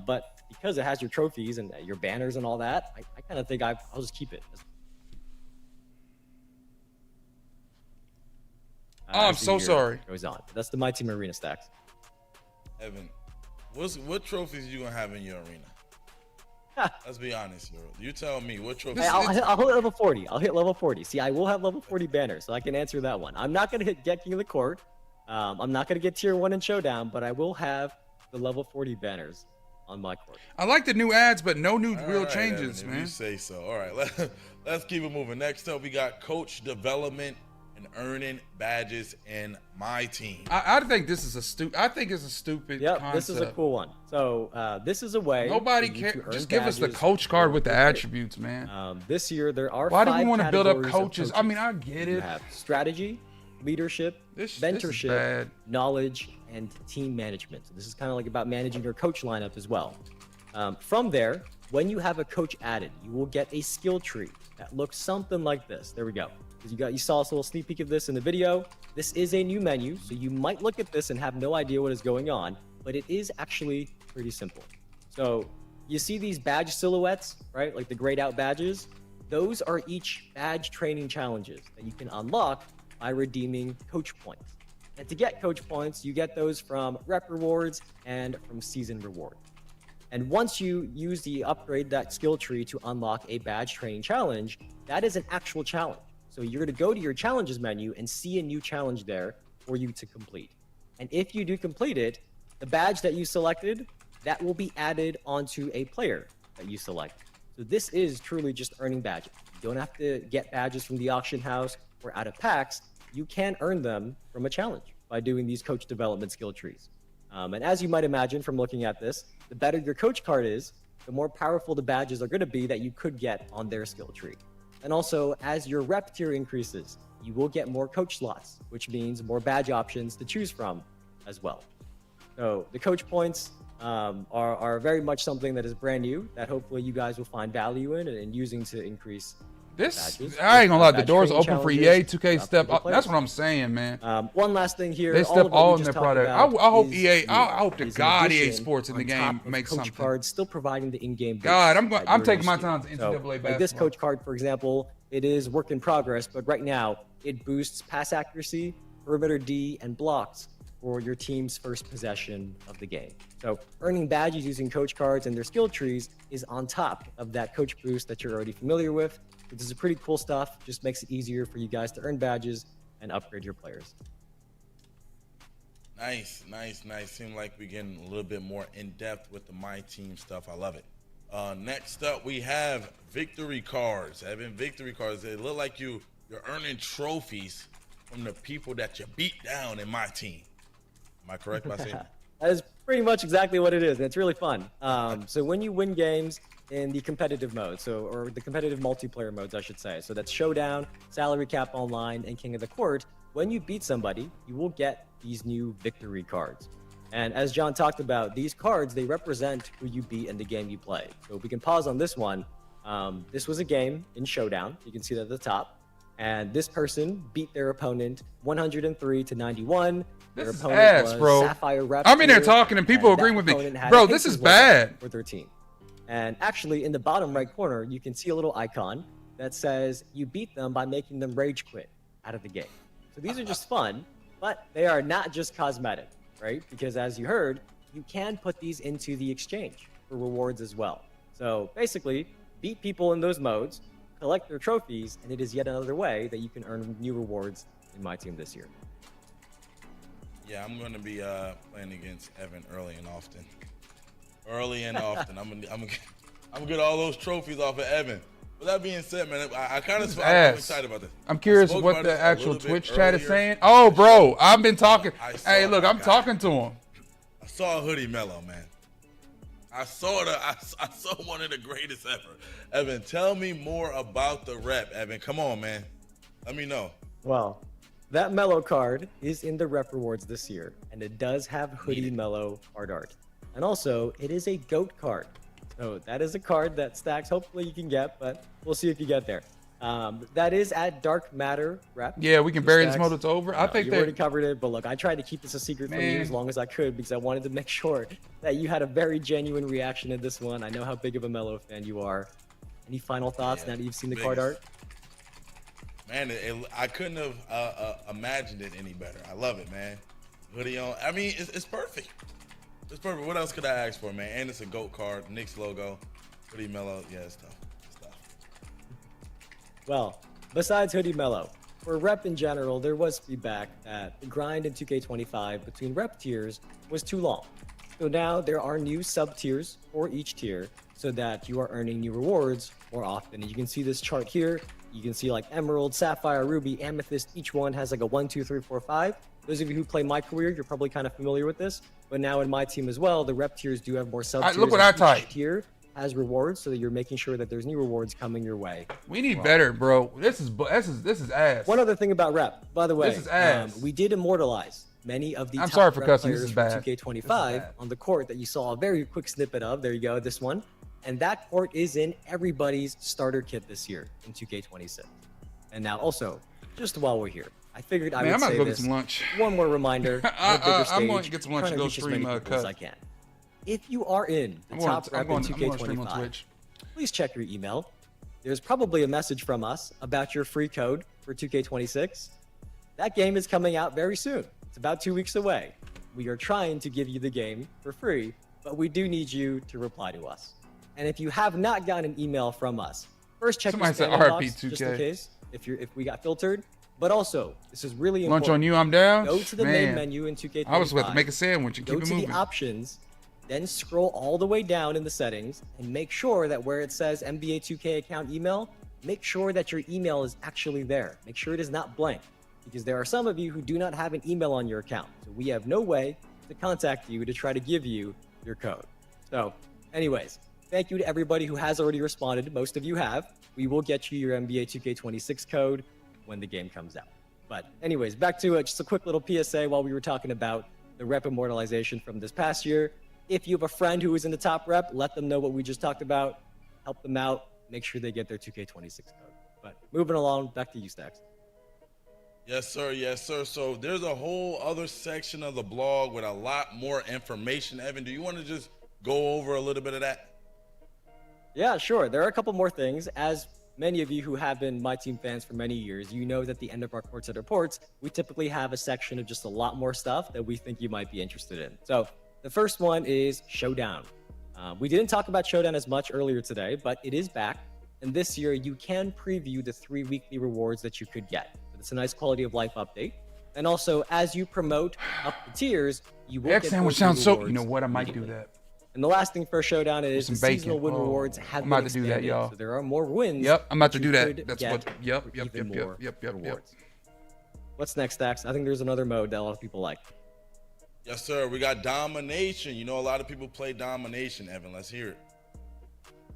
But because it has your trophies and your banners and all that, I kind of think I'll just keep it. Oh, I'm as the so year sorry. Goes on. That's the Myteam Arena stacks. Evan, what trophies you gonna have in your arena? Let's be honest, yo. You tell me what trophies. Hey, I'll hit level 40. I'll hit level 40. See, I will have level 40 banners, so I can answer that one. I'm not gonna get King of the Court. I'm not gonna get tier 1 in Showdown, but I will have the level 40 banners on my court. I like the new ads, but no new All real right, changes, Evan, if man. You say so. All right, let's keep it moving. Next up, we got coach development and earning badges in my team. I think this is a stupid. I think it's a stupid Yep, concept. this is a cool one. So this is a way. Nobody for you cares. to earn Just give us the badges coach card with the for your attributes, man. This year there are Why do we 5 want to build up categories of coaches? I mean, I get You it. have strategy, leadership, This is mentorship, bad. knowledge, and team management. So this is kind of like about managing your coach lineup as well. From there, when you have a coach added, you will get a skill tree that looks something like this. There we go. You saw a little sneak peek of this in the video. This is a new menu, so you might look at this and have no idea what is going on, but it is actually pretty simple. So you see these badge silhouettes, right? Like the grayed out badges. Those are each badge training challenges that you can unlock by redeeming coach points. And to get coach points, you get those from rep rewards and from season rewards. And once you use the upgrade that skill tree to unlock a badge training challenge, that is an actual challenge. So you're going to go to your challenges menu and see a new challenge there for you to complete. And if you do complete it, the badge that you selected, that will be added onto a player that you select. So this is truly just earning badges. You don't have to get badges from the auction house or out of packs. You can earn them from a challenge by doing these coach development skill trees. And as you might imagine from looking at this, the better your coach card is, the more powerful the badges are going to be that you could get on their skill tree. And also, as your rep tier increases, you will get more coach slots, which means more badge options to choose from as well. So the coach points are very much something that is brand new that hopefully you guys will find value in and using to increase This, badges. I ain't gonna lie, the Badge doors training open for challenges, EA, 2K step up. players. That's what I'm saying, man. One last thing here. They of step what all we in just their talked product. about I hope is EA, new. I hope to Is in God EA addition, Sports in the on game top of makes coach something. cards still providing the in-game God, boosts that I'm you're taking my used to. time to NCAA basketball. Like this coach card, for example, it is work in progress, but right now it boosts pass accuracy, perimeter D, and blocks for your team's first possession of the game. So earning badges using coach cards and their skill trees is on top of that coach boost that you're already familiar with. This is pretty cool stuff. Just makes it easier for you guys to earn badges and upgrade your players. Nice. Seem like we're getting a little bit more in depth with the Myteam stuff. I love it. Next up, we have victory cards. Having victory cards, they look like you're earning trophies from the people that you beat down in Myteam. Am I correct by saying that? That is pretty much exactly what it is, and it's really fun. So when you win games in the competitive mode, or the competitive multiplayer modes, I should say, so that's Showdown, Salary Cap Online, and King of the Court, when you beat somebody, you will get these new victory cards. And as John talked about, these cards, they represent who you beat in the game you play. So if we can pause on this one, this was a game in Showdown. You can see that at the top. And this person beat their opponent 103-91. This Their is opponent ass, was bro. Sapphire Rep I'm in there tier, talking and people that agreeing with me. opponent had Bro, a this is Pacers logo bad. for their team. And actually, in the bottom right corner, you can see a little icon that says you beat them by making them rage quit out of the game. So these are just fun, but they are not just cosmetic, right? Because as you heard, you can put these into the exchange for rewards as well. So basically, beat people in those modes, collect their trophies, and it is yet another way that you can earn new rewards in Myteam this year. Yeah, I'm going to be playing against Evan early and often. I'm gonna get all those trophies off of Evan. With that being said, man, I'm excited about this. I'm curious spoke what about the this a actual little bit Twitch chat is earlier. saying. Oh, bro, I've been talking. saw Hey, look, my I'm guy. talking to him. I saw a hoodie mellow, man. I saw one of the greatest ever. Evan, tell me more about the rep. Evan, come on, man. Let me know. Well, that Mellow card is in the rep rewards this year, and it does have Hoodie Mellow card art. And also, it is a GOAT card. So that is a card that stacks. Hopefully you can get, but we'll see if you get there. That is at Dark Matter rep. Yeah, we can Two bury this stacks. mode. It's over. I think you they. already covered it, but look, I tried to keep this a secret from you Man. as long as I could because I wanted to make sure that you had a very genuine reaction in this one. I know how big of a Mellow fan you are. Any final thoughts now that you've seen the card art? Man, I couldn't have imagined it any better. I love it, man. Hoodie on. I mean, it's perfect. It's perfect. What else could I ask for, man? And it's a GOAT card, Knicks logo, Hoodie Mellow. Yeah, it's tough. It's tough. Well, besides Hoodie Mellow, for rep in general, there was feedback that the grind in 2K25 between rep tiers was too long. So now there are new sub tiers for each tier so that you are earning new rewards more often. And you can see this chart here. You can see like Emerald, Sapphire, Ruby, Amethyst. Each one has like a 1, 2, 3, 4, 5. Those of you who play My Career, you're probably kind of familiar with this. But now in Myteam as well, the rep tiers do have more sub tiers. Look what I and typed. each tier has rewards so that you're making sure that there's new rewards coming your way. We need better, bro. This is ass. One other thing about rep, by the way, This is ass. we did immortalize many of the I'm top sorry for rep cussing. players This is from bad. This is 2K25 bad. on the court that you saw a very quick snippet of. There you go, this one. And that court is in everybody's starter kit this year in 2K26. And now also, just while we're here, I figured I Man, would I'm about say to go get this. some lunch. One more reminder. on a bigger I'm stage, going to get some lunch trying and to go reach as many stream people as cut. I can. if you are in the top rep in I'm going to stream on 2K25, Twitch. please check your email. There's probably a message from us about your free code for 2K26. That game is coming out very soon. It's about 2 weeks away. We are trying to give you the game for free, but we do need you to reply to us. And if you have not gotten an email from us, first check Somebody your said spam RP box 2K. just in case if we got filtered. But also, this is really Lunch important. on you, I'm down. Go to the main menu in 2K25. I was about to make a sandwich and Go keep it to moving. the options, then scroll all the way down in the settings and make sure that where it says NBA 2K account email, make sure that your email is actually there. Make sure it is not blank, because there are some of you who do not have an email on your account. So we have no way to contact you to try to give you your code. So anyways, thank you to everybody who has already responded. Most of you have. We will get you your NBA 2K26 code when the game comes out. But anyways, back to just a quick little PSA while we were talking about the rep immortalization from this past year. If you have a friend who is in the top rep, let them know what we just talked about. Help them out. Make sure they get their 2K26 code. But moving along, back to you, Stacks. Yes, sir. Yes, sir. So there's a whole other section of the blog with a lot more information. Evan, do you want to just go over a little bit of that? Yeah, sure. There are a couple more things. As many of you who have been my team fans for many years, you know that at the end of our courtside reports, we typically have a section of just a lot more stuff that we think you might be interested in. So the first one is Showdown. We didn't talk about Showdown as much earlier today, but it is back. And this year, you can preview the 3 weekly rewards that you could get. It's a nice quality of life update. And also, as you promote up the tiers, you will Egg get sandwich those sounds so. rewards You know what? I might do immediately. that. And the last thing for Showdown is some the seasonal bacon. win Oh, rewards have I'm been about to do that, expanded, y'all. so there are more wins. Yep, I'm about to that do you that. could That's get what. Yep, for yep, even yep, more yep. rewards. What's next, Stacks? I think there's another mode that a lot of people like. Yes, sir. We got Domination. You know, a lot of people play Domination, Evan. Let's hear it.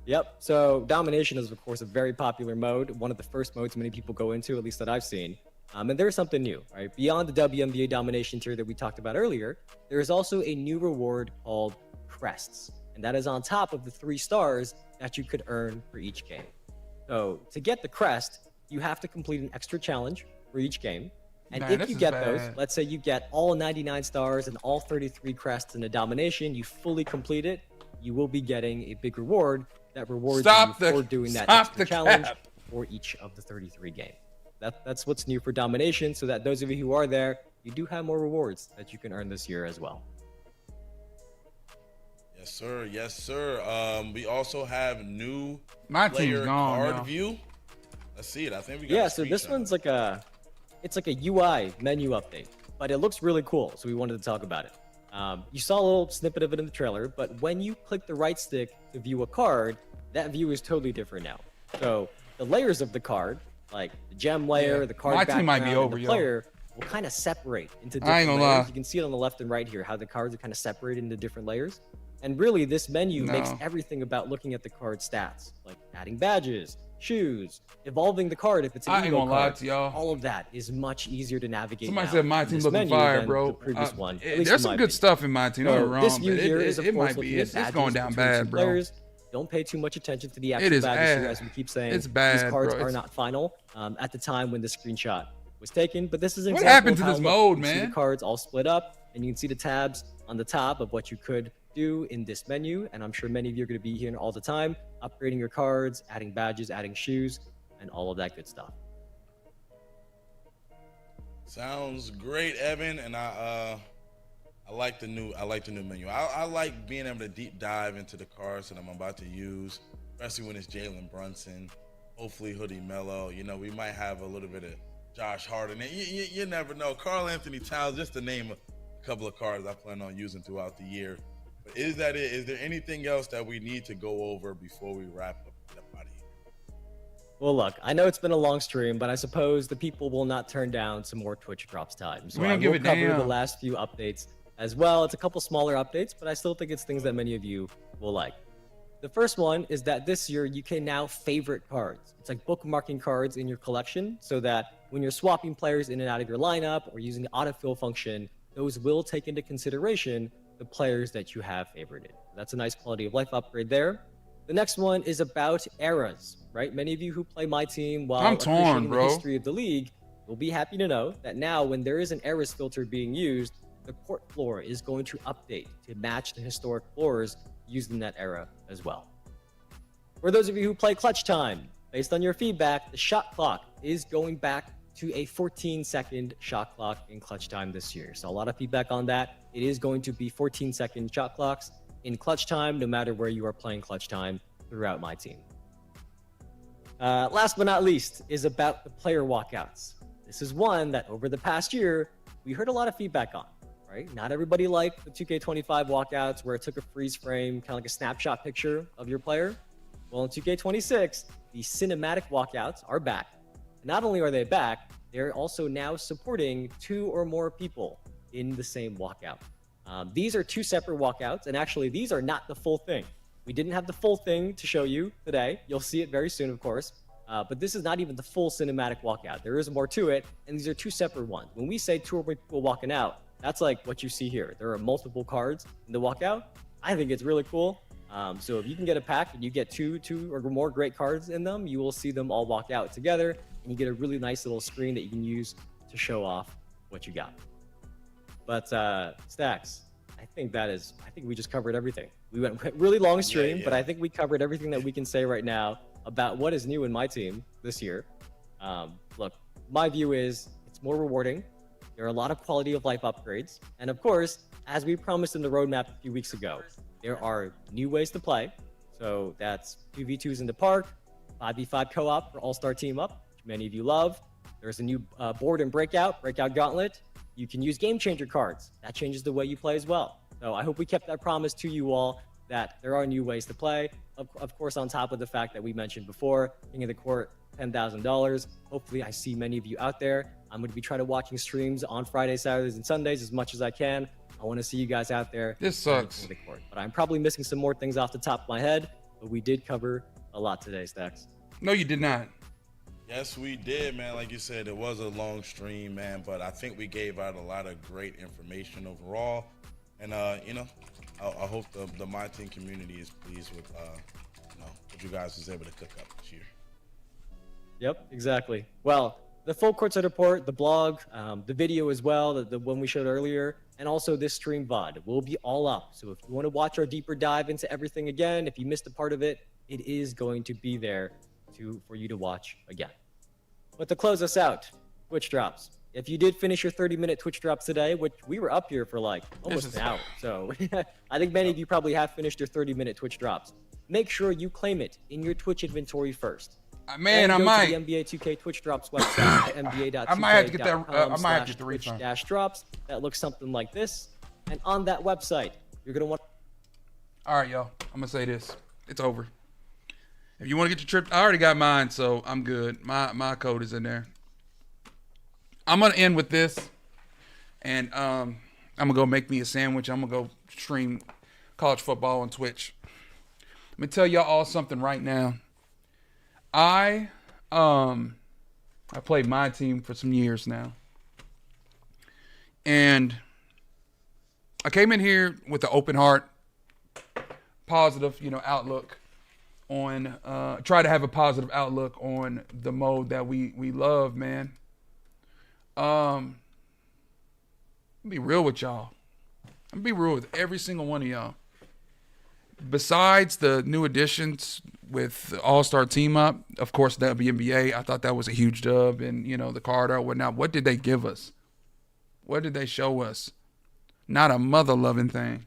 Yep. So Domination is, of course, a very popular mode. One of the first modes many people go into, at least that I've seen. And there's something new, right? Beyond the WNBA Domination tier that we talked about earlier, there is also a new reward called Crests. And that is on top of the 3 stars that you could earn for each game. So to get the Crest, you have to complete an extra challenge for each game. And Man, if this you is get bad. those, let's say you get all 99 stars and all 33 crests in a Domination, you fully complete it, you will be getting a big reward that rewards you for doing that extra challenge for each of the 33 games. That's what's new for Domination, so that those of you who are there, you do have more rewards that you can earn this year as well. Yes, sir. Yes, sir. We also have new My team's player gone, card y'all. view. Let's see it. I think we got. Yeah, a so this screenshot. one's like a UI menu update, but it looks really cool, so we wanted to talk about it. You saw a little snippet of it in the trailer, but when you click the right stick to view a card, that view is totally different now. So the layers of the card, like the gem layer, Yeah. the card My background, team might be and over, the yo. player will kind of separate into I different ain't gonna layers. lie. You can see it on the left and right here, how the cards are kind of separated into different layers. And really, this menu makes No. everything about looking at the card stats, like adding badges, shoes, evolving the card if it's an I ain't Evo gonna lie card. to y'all. All of that is much easier to navigate. Somebody now said my in team this looking menu fire, than bro. The previous one. at least There's in some my good opinion. stuff in my team. Don't get me So wrong, this but view here is, of it course, might looking be. at It's badges going down between two bad, bro. players. Don't pay too much attention to the It actual is badges here, bad. as we keep saying. It's bad, These cards bro. are It's- not final at the time when the screenshot was taken, but this is an What example happened of to how, this look, mode, you see man? the cards all split up, and you can see the tabs on the top of what you could do in this menu. And I'm sure many of you are going to be here all the time, upgrading your cards, adding badges, adding shoes, and all of that good stuff. Sounds great, Evan, and I like the new menu. I like being able to deep dive into the cards that I'm about to use, especially when it's Jalen Brunson, hopefully Hoodie Mello. You know, we might have a little bit of Josh Harden. You never know. Karl Anthony Towns, just to name a couple of cards I plan on using throughout the year. But is that it? Is there anything else that we need to go over before we wrap up the body? Well, look, I know it's been a long stream, but I suppose the people will not turn down some more Twitch drops time. So We I don't give will a cover the damn. last few updates as well. It's a couple smaller updates, but I still think it's things that many of you will like. The first one is that this year you can now favorite cards. It's like bookmarking cards in your collection so that when you're swapping players in and out of your lineup or using the autofill function, those will take into consideration the players that you have favorited. That's a nice quality of life upgrade there. The next one is about eras, right? Many of you who play my team while I'm torn, appreciating bro. the history of the league will be happy to know that now when there is an eras filter being used, the court floor is going to update to match the historic floors used in that era as well. For those of you who play Clutch Time, based on your feedback, the shot clock is going back to a 14-second shot clock in Clutch Time this year. So a lot of feedback on that. It is going to be 14-second shot clocks in Clutch Time, no matter where you are playing Clutch Time throughout Myteam. Last but not least is about the player walkouts. This is one that over the past year, we heard a lot of feedback on, right? Not everybody liked the 2K25 walkouts where it took a freeze frame, kind of like a snapshot picture of your player. Well, in 2K26, the cinematic walkouts are back. Not only are they back, they're also now supporting 2 or more people in the same walkout. These are 2 separate walkouts, and actually these are not the full thing. We didn't have the full thing to show you today. You'll see it very soon, of course. But this is not even the full cinematic walkout. There is more to it, and these are 2 separate ones. When we say 2 or more people walking out, that's like what you see here. There are multiple cards in the walkout. I think it's really cool. So if you can get a pack and you get two or more great cards in them, you will see them all walk out together, and you get a really nice little screen that you can use to show off what you got. But Stacks, I think we just covered everything. We went really long stream, but I think we covered everything that we can say right now about what is new in Myteam this year. Look, my view is it's more rewarding. There are a lot of quality of life upgrades. And of course, as we promised in the roadmap a few weeks ago, there are new ways to play. So that's 2v2s in the park, 5v5 co-op for All-Star Team Up, which many of you love. There's a new board and breakout Gauntlet. You can use Game Changer cards. That changes the way you play as well. So I hope we kept that promise to you all that there are new ways to play. Of course, on top of the fact that we mentioned before, King of the Court, $10,000. Hopefully I see many of you out there. I'm going to be trying to watching streams on Fridays, Saturdays, and Sundays as much as I can. I want to see you guys out there. This sucks. But I'm probably missing some more things off the top of my head, but we did cover a lot today, Stacks. No, you did not. Yes, we did, man. Like you said, it was a long stream, man, but I think we gave out a lot of great information overall. And, I hope the Myteam community is pleased with, what you guys was able to cook up this year. Yep, exactly. Well, the full courtside report, the blog, the video as well, the one we showed earlier, and also this stream VOD will be all up. So if you want to watch our deeper dive into everything again, if you missed a part of it, it is going to be there for you to watch again. But to close us out, Twitch drops. If you did finish your 30-minute Twitch drops today, which we were up here for like almost an hour, so I think many of you probably have finished your 30-minute Twitch drops. Make sure you claim it in your Twitch inventory first. Man, I might. To the NBA 2K Twitch drops website at nba.2k.com. I might have to get that. I might have to get the refund. Twitch-drops. That looks something like this. And on that website, you're gonna want. All right, y'all. I'm gonna say this. It's over. If you want to get your trip, I already got mine, so I'm good. My code is in there. I'm gonna end with this, and I'm gonna go make me a sandwich. I'm gonna go stream college football on Twitch. Let me tell y'all all something right now. I played Myteam for some years now, and I came in here with an open heart, positive, outlook on. Try to have a positive outlook on the mode that we love, man. Be real with y'all. I'm gonna be real with every single one of y'all. Besides the new additions with the All-Star Team Up, of course, WNBA, I thought that was a huge dub, and the card or whatnot. What did they give us? What did they show us? Not a mother-loving thing.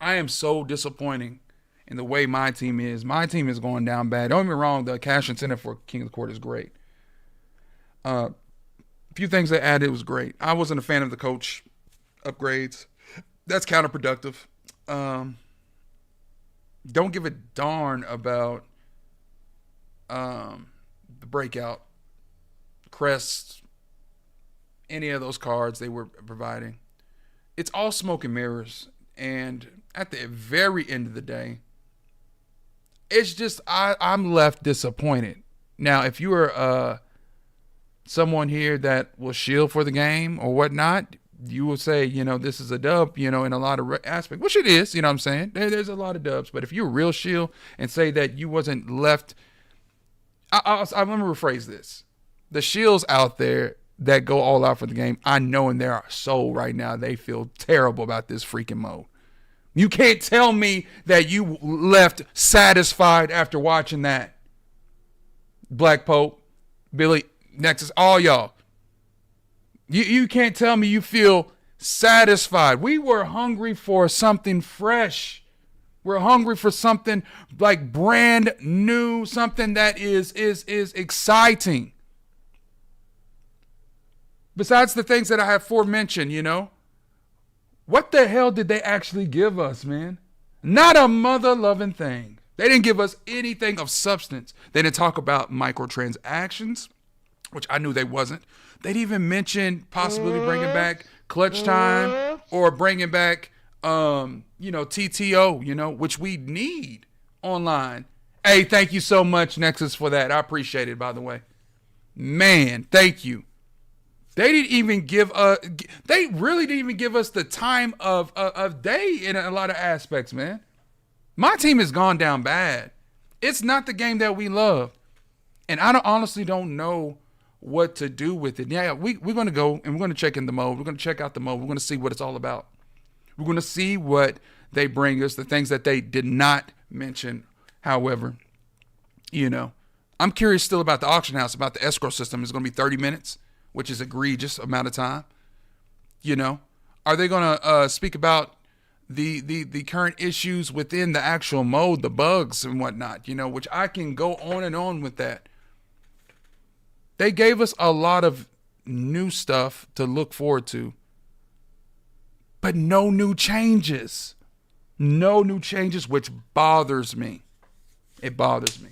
I am so disappointing in the way my team is. My team is going down bad. Don't get me wrong, the cash incentive for King of the Court is great. A few things they added was great. I wasn't a fan of the coach upgrades. That's counterproductive. Don't give a darn about the breakout, crest, any of those cards they were providing. It's all smoke and mirrors. And at the very end of the day, it's just I'm left disappointed. Now, if you were someone here that will shield for the game or whatnot, you will say, this is a dub, in a lot of aspects, which it is, what I'm saying? There's a lot of dubs. But if you're a real shield and say that you wasn't left, I'm going to rephrase this. The shields out there that go all out for the game, I know in their soul right now they feel terrible about this freaking mode. You can't tell me that you left satisfied after watching that. Black Pope, Billy, Nexus, all y'all. You can't tell me you feel satisfied. We were hungry for something fresh. We're hungry for something like brand new, something that is exciting. Besides the things that I have aforementioned, you know, what the hell did they actually give us, man? Not a mother-loving thing. They didn't give us anything of substance. They didn't talk about microtransactions, which I knew they wasn't. They didn't even mention possibly bringing back clutch time or bringing back, TTO, which we need online. Hey, thank you so much, Nexus, for that. I appreciate it, by the way. Man, thank you. They didn't even they really didn't even give us the time of day in a lot of aspects, man. My team has gone down bad. It's not the game that we love. And I honestly don't know what to do with it. Yeah, we're going to go and we're going to check in the mode. We're going to check out the mode. We're going to see what it's all about. We're going to see what they bring us, the things that they did not mention. However, I'm curious still about the auction house, about the escrow system. It's going to be 30 minutes. Which is egregious amount of time. Are they going to speak about the current issues within the actual mode, the bugs and whatnot, which I can go on and on with that. They gave us a lot of new stuff to look forward to, but no new changes. No new changes, which bothers me. It bothers me.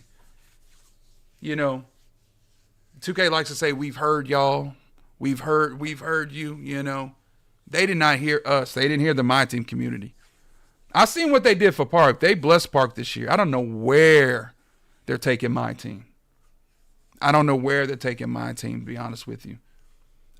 2K likes to say, we've heard y'all. We've heard you, They did not hear us. They didn't hear the Myteam community. I seen what they did for Park. They blessed Park this year. I don't know where they're taking Myteam. I don't know where they're taking Myteam, to be honest with you.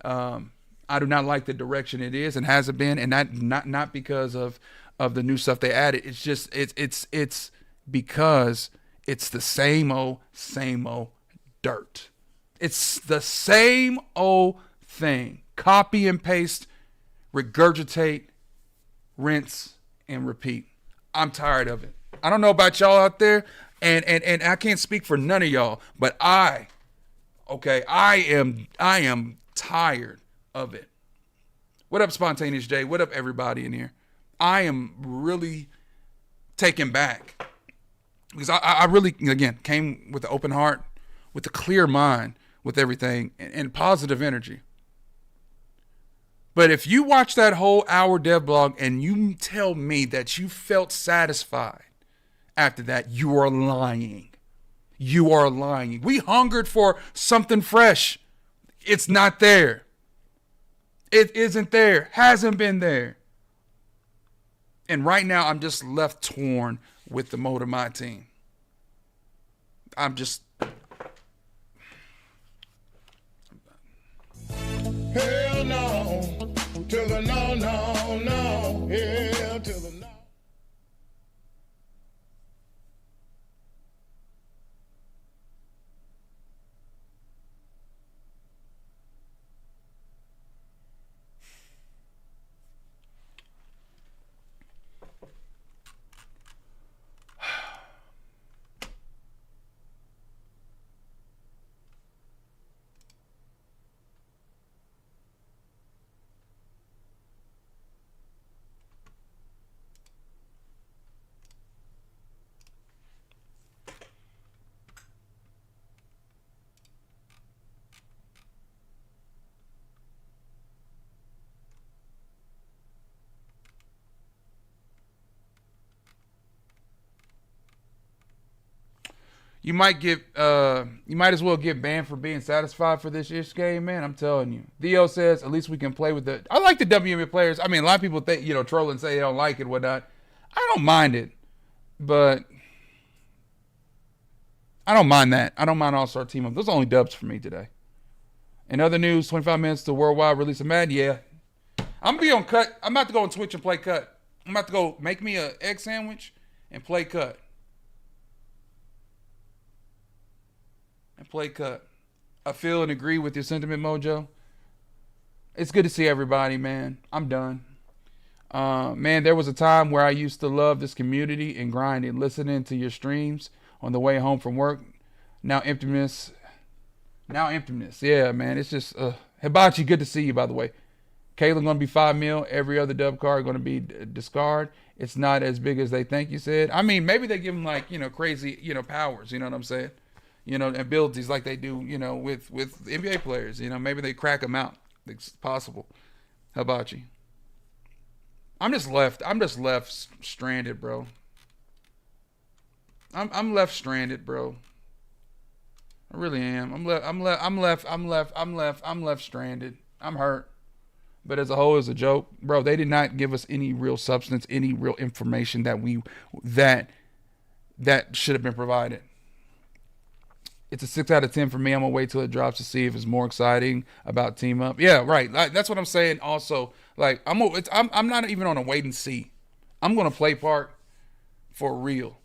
I do not like the direction it is and hasn't been, and that not because of the new stuff they added. It's just it's because it's the same old dirt. It's the same old thing. Copy and paste, regurgitate, rinse, and repeat. I'm tired of it. I don't know about y'all out there, and I can't speak for none of y'all, but I am tired of it. What up, Spontaneous J? What up, everybody in here? I am really taken back because I really, again, came with an open heart, with a clear mind, with everything and positive energy. But if you watch that whole hour dev blog and you tell me that you felt satisfied after that, you are lying. You are lying. We hungered for something fresh. It's not there. It isn't there. Hasn't been there. And right now I'm just left torn with the mode of my team. I'm just... Hell no, to the no, no, no, hell to the no. You might as well get banned for being satisfied for this ish game, man. I'm telling you. Theo says, at least we can play with the... I like the WNBA players. I mean, a lot of people think, troll and say they don't like it, whatnot. I don't mind it, but I don't mind that. I don't mind All-Star Team Up. Those are only dubs for me today. In other news, 25 minutes to worldwide release of Madden. Yeah. I'm going to be on cut. I'm about to go on Twitch and play cut. I'm about to go make me an egg sandwich and play cut. I feel and agree with your sentiment, Mojo. It's good to see everybody, man. I'm done. Man, there was a time where I used to love this community and grinding, listening to your streams on the way home from work. Now emptiness. Now emptiness. Yeah, man. It's just Hibachi, good to see you, by the way. Kalen gonna be 5 mil. Every other dub card gonna be discard. It's not as big as they think, you said. I mean, maybe they give him like, crazy, powers, you know what I'm saying? Abilities like they do, with NBA players. Maybe they crack them out. It's possible. Hibachi. I'm just left stranded, bro. I'm left stranded, bro. I really am. I'm left stranded. I'm hurt. But as a whole, as a joke, bro, they did not give us any real substance, any real information that should have been provided. It's a 6 out of 10 for me. I'm gonna wait till it drops to see if it's more exciting about team up. Yeah, right. That's what I'm saying. Also, like I'm not even on a wait and see. I'm gonna play part for real.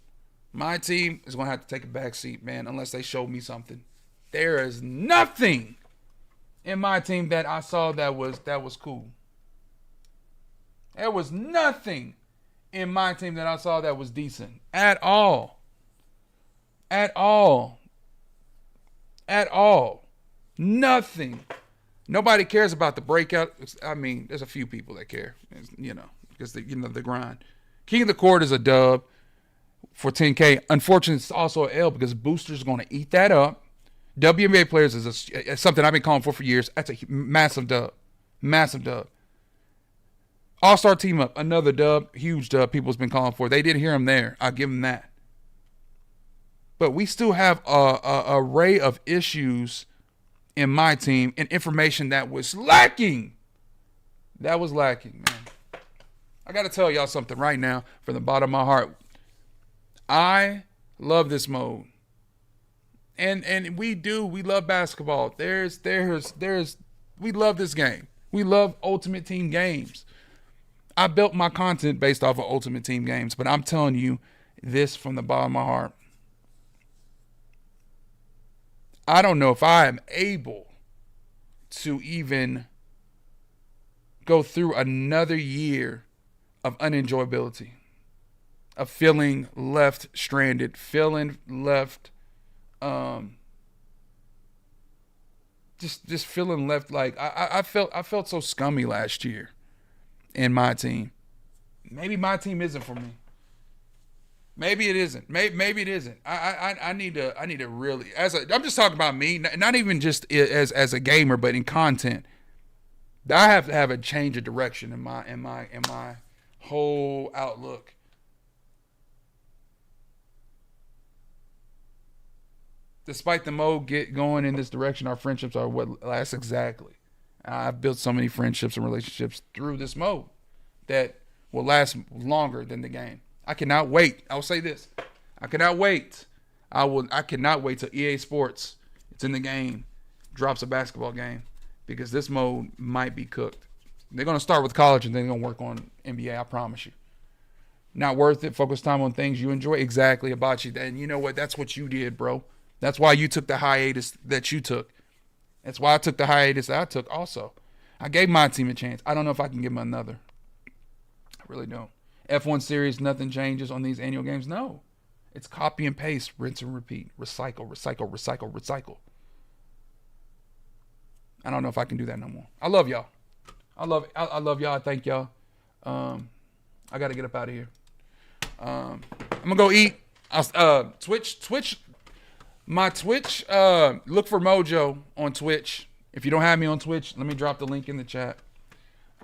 My team is gonna have to take a back seat, man, unless they show me something. There is nothing in my team that I saw that was cool. There was nothing in my team that I saw that was decent at all. At all. At all. Nothing. Nobody cares about the breakout. I mean, there's a few people that care, because the grind. King of the Court is a dub for 10K. Unfortunately, it's also an L because boosters are going to eat that up. WNBA players is something I've been calling for years. That's a massive dub. Massive dub. All-star team up, another dub, huge dub people's been calling for. They did hear him there. I'll give them that. But we still have a array of issues in my team and information that was lacking. That was lacking, man. I got to tell y'all something right now from the bottom of my heart. I love this mode. And we love basketball. We love this game. We love Ultimate Team games. I built my content based off of Ultimate Team games, but I'm telling you this from the bottom of my heart. I don't know if I am able to even go through another year of unenjoyability, of feeling left stranded, feeling left, just feeling left. Like I felt so scummy last year in my team. Maybe my team isn't for me. Maybe it isn't. Maybe it isn't. I need to really, I'm just talking about me, not even just as a gamer, but in content. I have to have a change of direction in my whole outlook. Despite the mode going in this direction, our friendships are what lasts exactly. I've built so many friendships and relationships through this mode that will last longer than the game. I cannot wait. I'll say this. I cannot wait. I cannot wait till EA Sports, it's in the game, drops a basketball game, because this mode might be cooked. They're going to start with college and then they're going to work on NBA, I promise you. Not worth it. Focus time on things you enjoy. Exactly, Hibachi. And you know what? That's what you did, bro. That's why you took the hiatus that you took. That's why I took the hiatus that I took also. I gave my team a chance. I don't know if I can give them another. I really don't. F1 series, nothing changes on these annual games. No. It's copy and paste, rinse and repeat. Recycle, recycle, recycle, recycle. I don't know if I can do that no more. I love y'all. I love y'all. I thank y'all. I got to get up out of here. I'm going to go eat. Twitch. My Twitch, look for Mojo on Twitch. If you don't have me on Twitch, let me drop the link in the chat.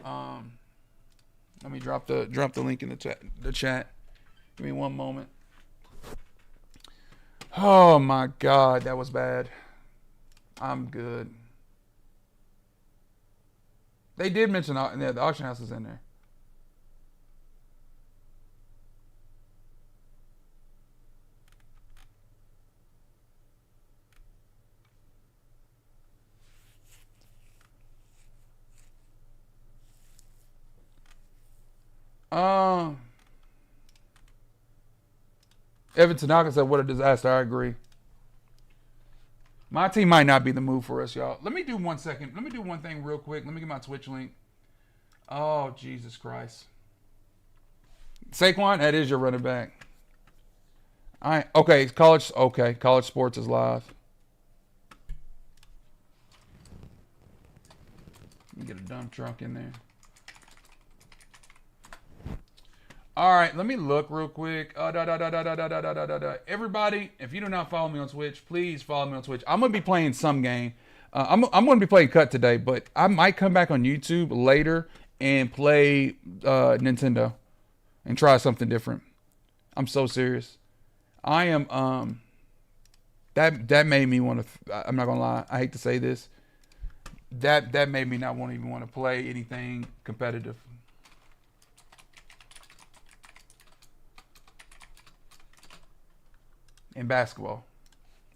Let me drop the link in the chat. Give me one moment. Oh my God, that was bad. I'm good. They did mention the auction house is in there. Evan Tanaka said, "What a disaster." I agree. My team might not be the move for us, y'all. Let me do 1 second. Let me do one thing real quick. Let me get my Twitch link. Oh, Jesus Christ. Saquon, that is your running back. Okay, college sports is live. Let me get a dump truck in there. All right, let me look real quick. Everybody, if you do not follow me on Twitch, please follow me on Twitch. I'm gonna be playing some game. I'm gonna be playing Cut today, but I might come back on YouTube later and play Nintendo and try something different. I'm so serious. I am that made me want to. I'm not gonna lie. I hate to say this. That made me not even want to play anything competitive. In basketball.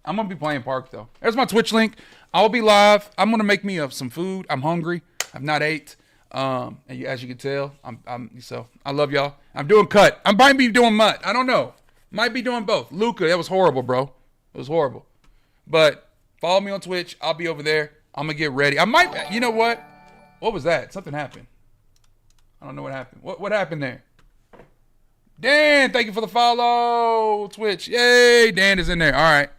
I'm going to be playing Park, though. There's my Twitch link. I'll be live. I'm going to make me some food. I'm hungry. I've not ate. And as you can tell, so I love y'all. I'm doing Cut. I might be doing Mutt. I don't know. Might be doing both. Luca, that was horrible, bro. It was horrible. But follow me on Twitch. I'll be over there. I'm going to get ready. I might, you know what? What was that? Something happened. I don't know what happened. What happened there? Dan, thank you for the follow. Twitch. Yay, Dan is in there. All right.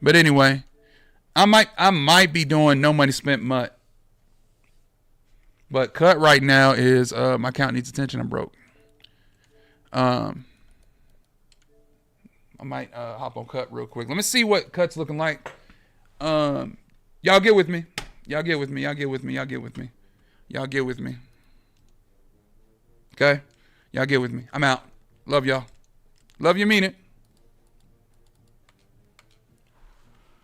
But anyway, I might be doing no money spent Mutt. But Cut right now is my account needs attention. I'm broke. I might hop on Cut real quick. Let me see what Cut's looking like. Y'all get with me. Y'all get with me. Y'all get with me. Y'all get with me. Y'all get with me. Okay? Y'all get with me. I'm out. Love y'all. Love you, mean it.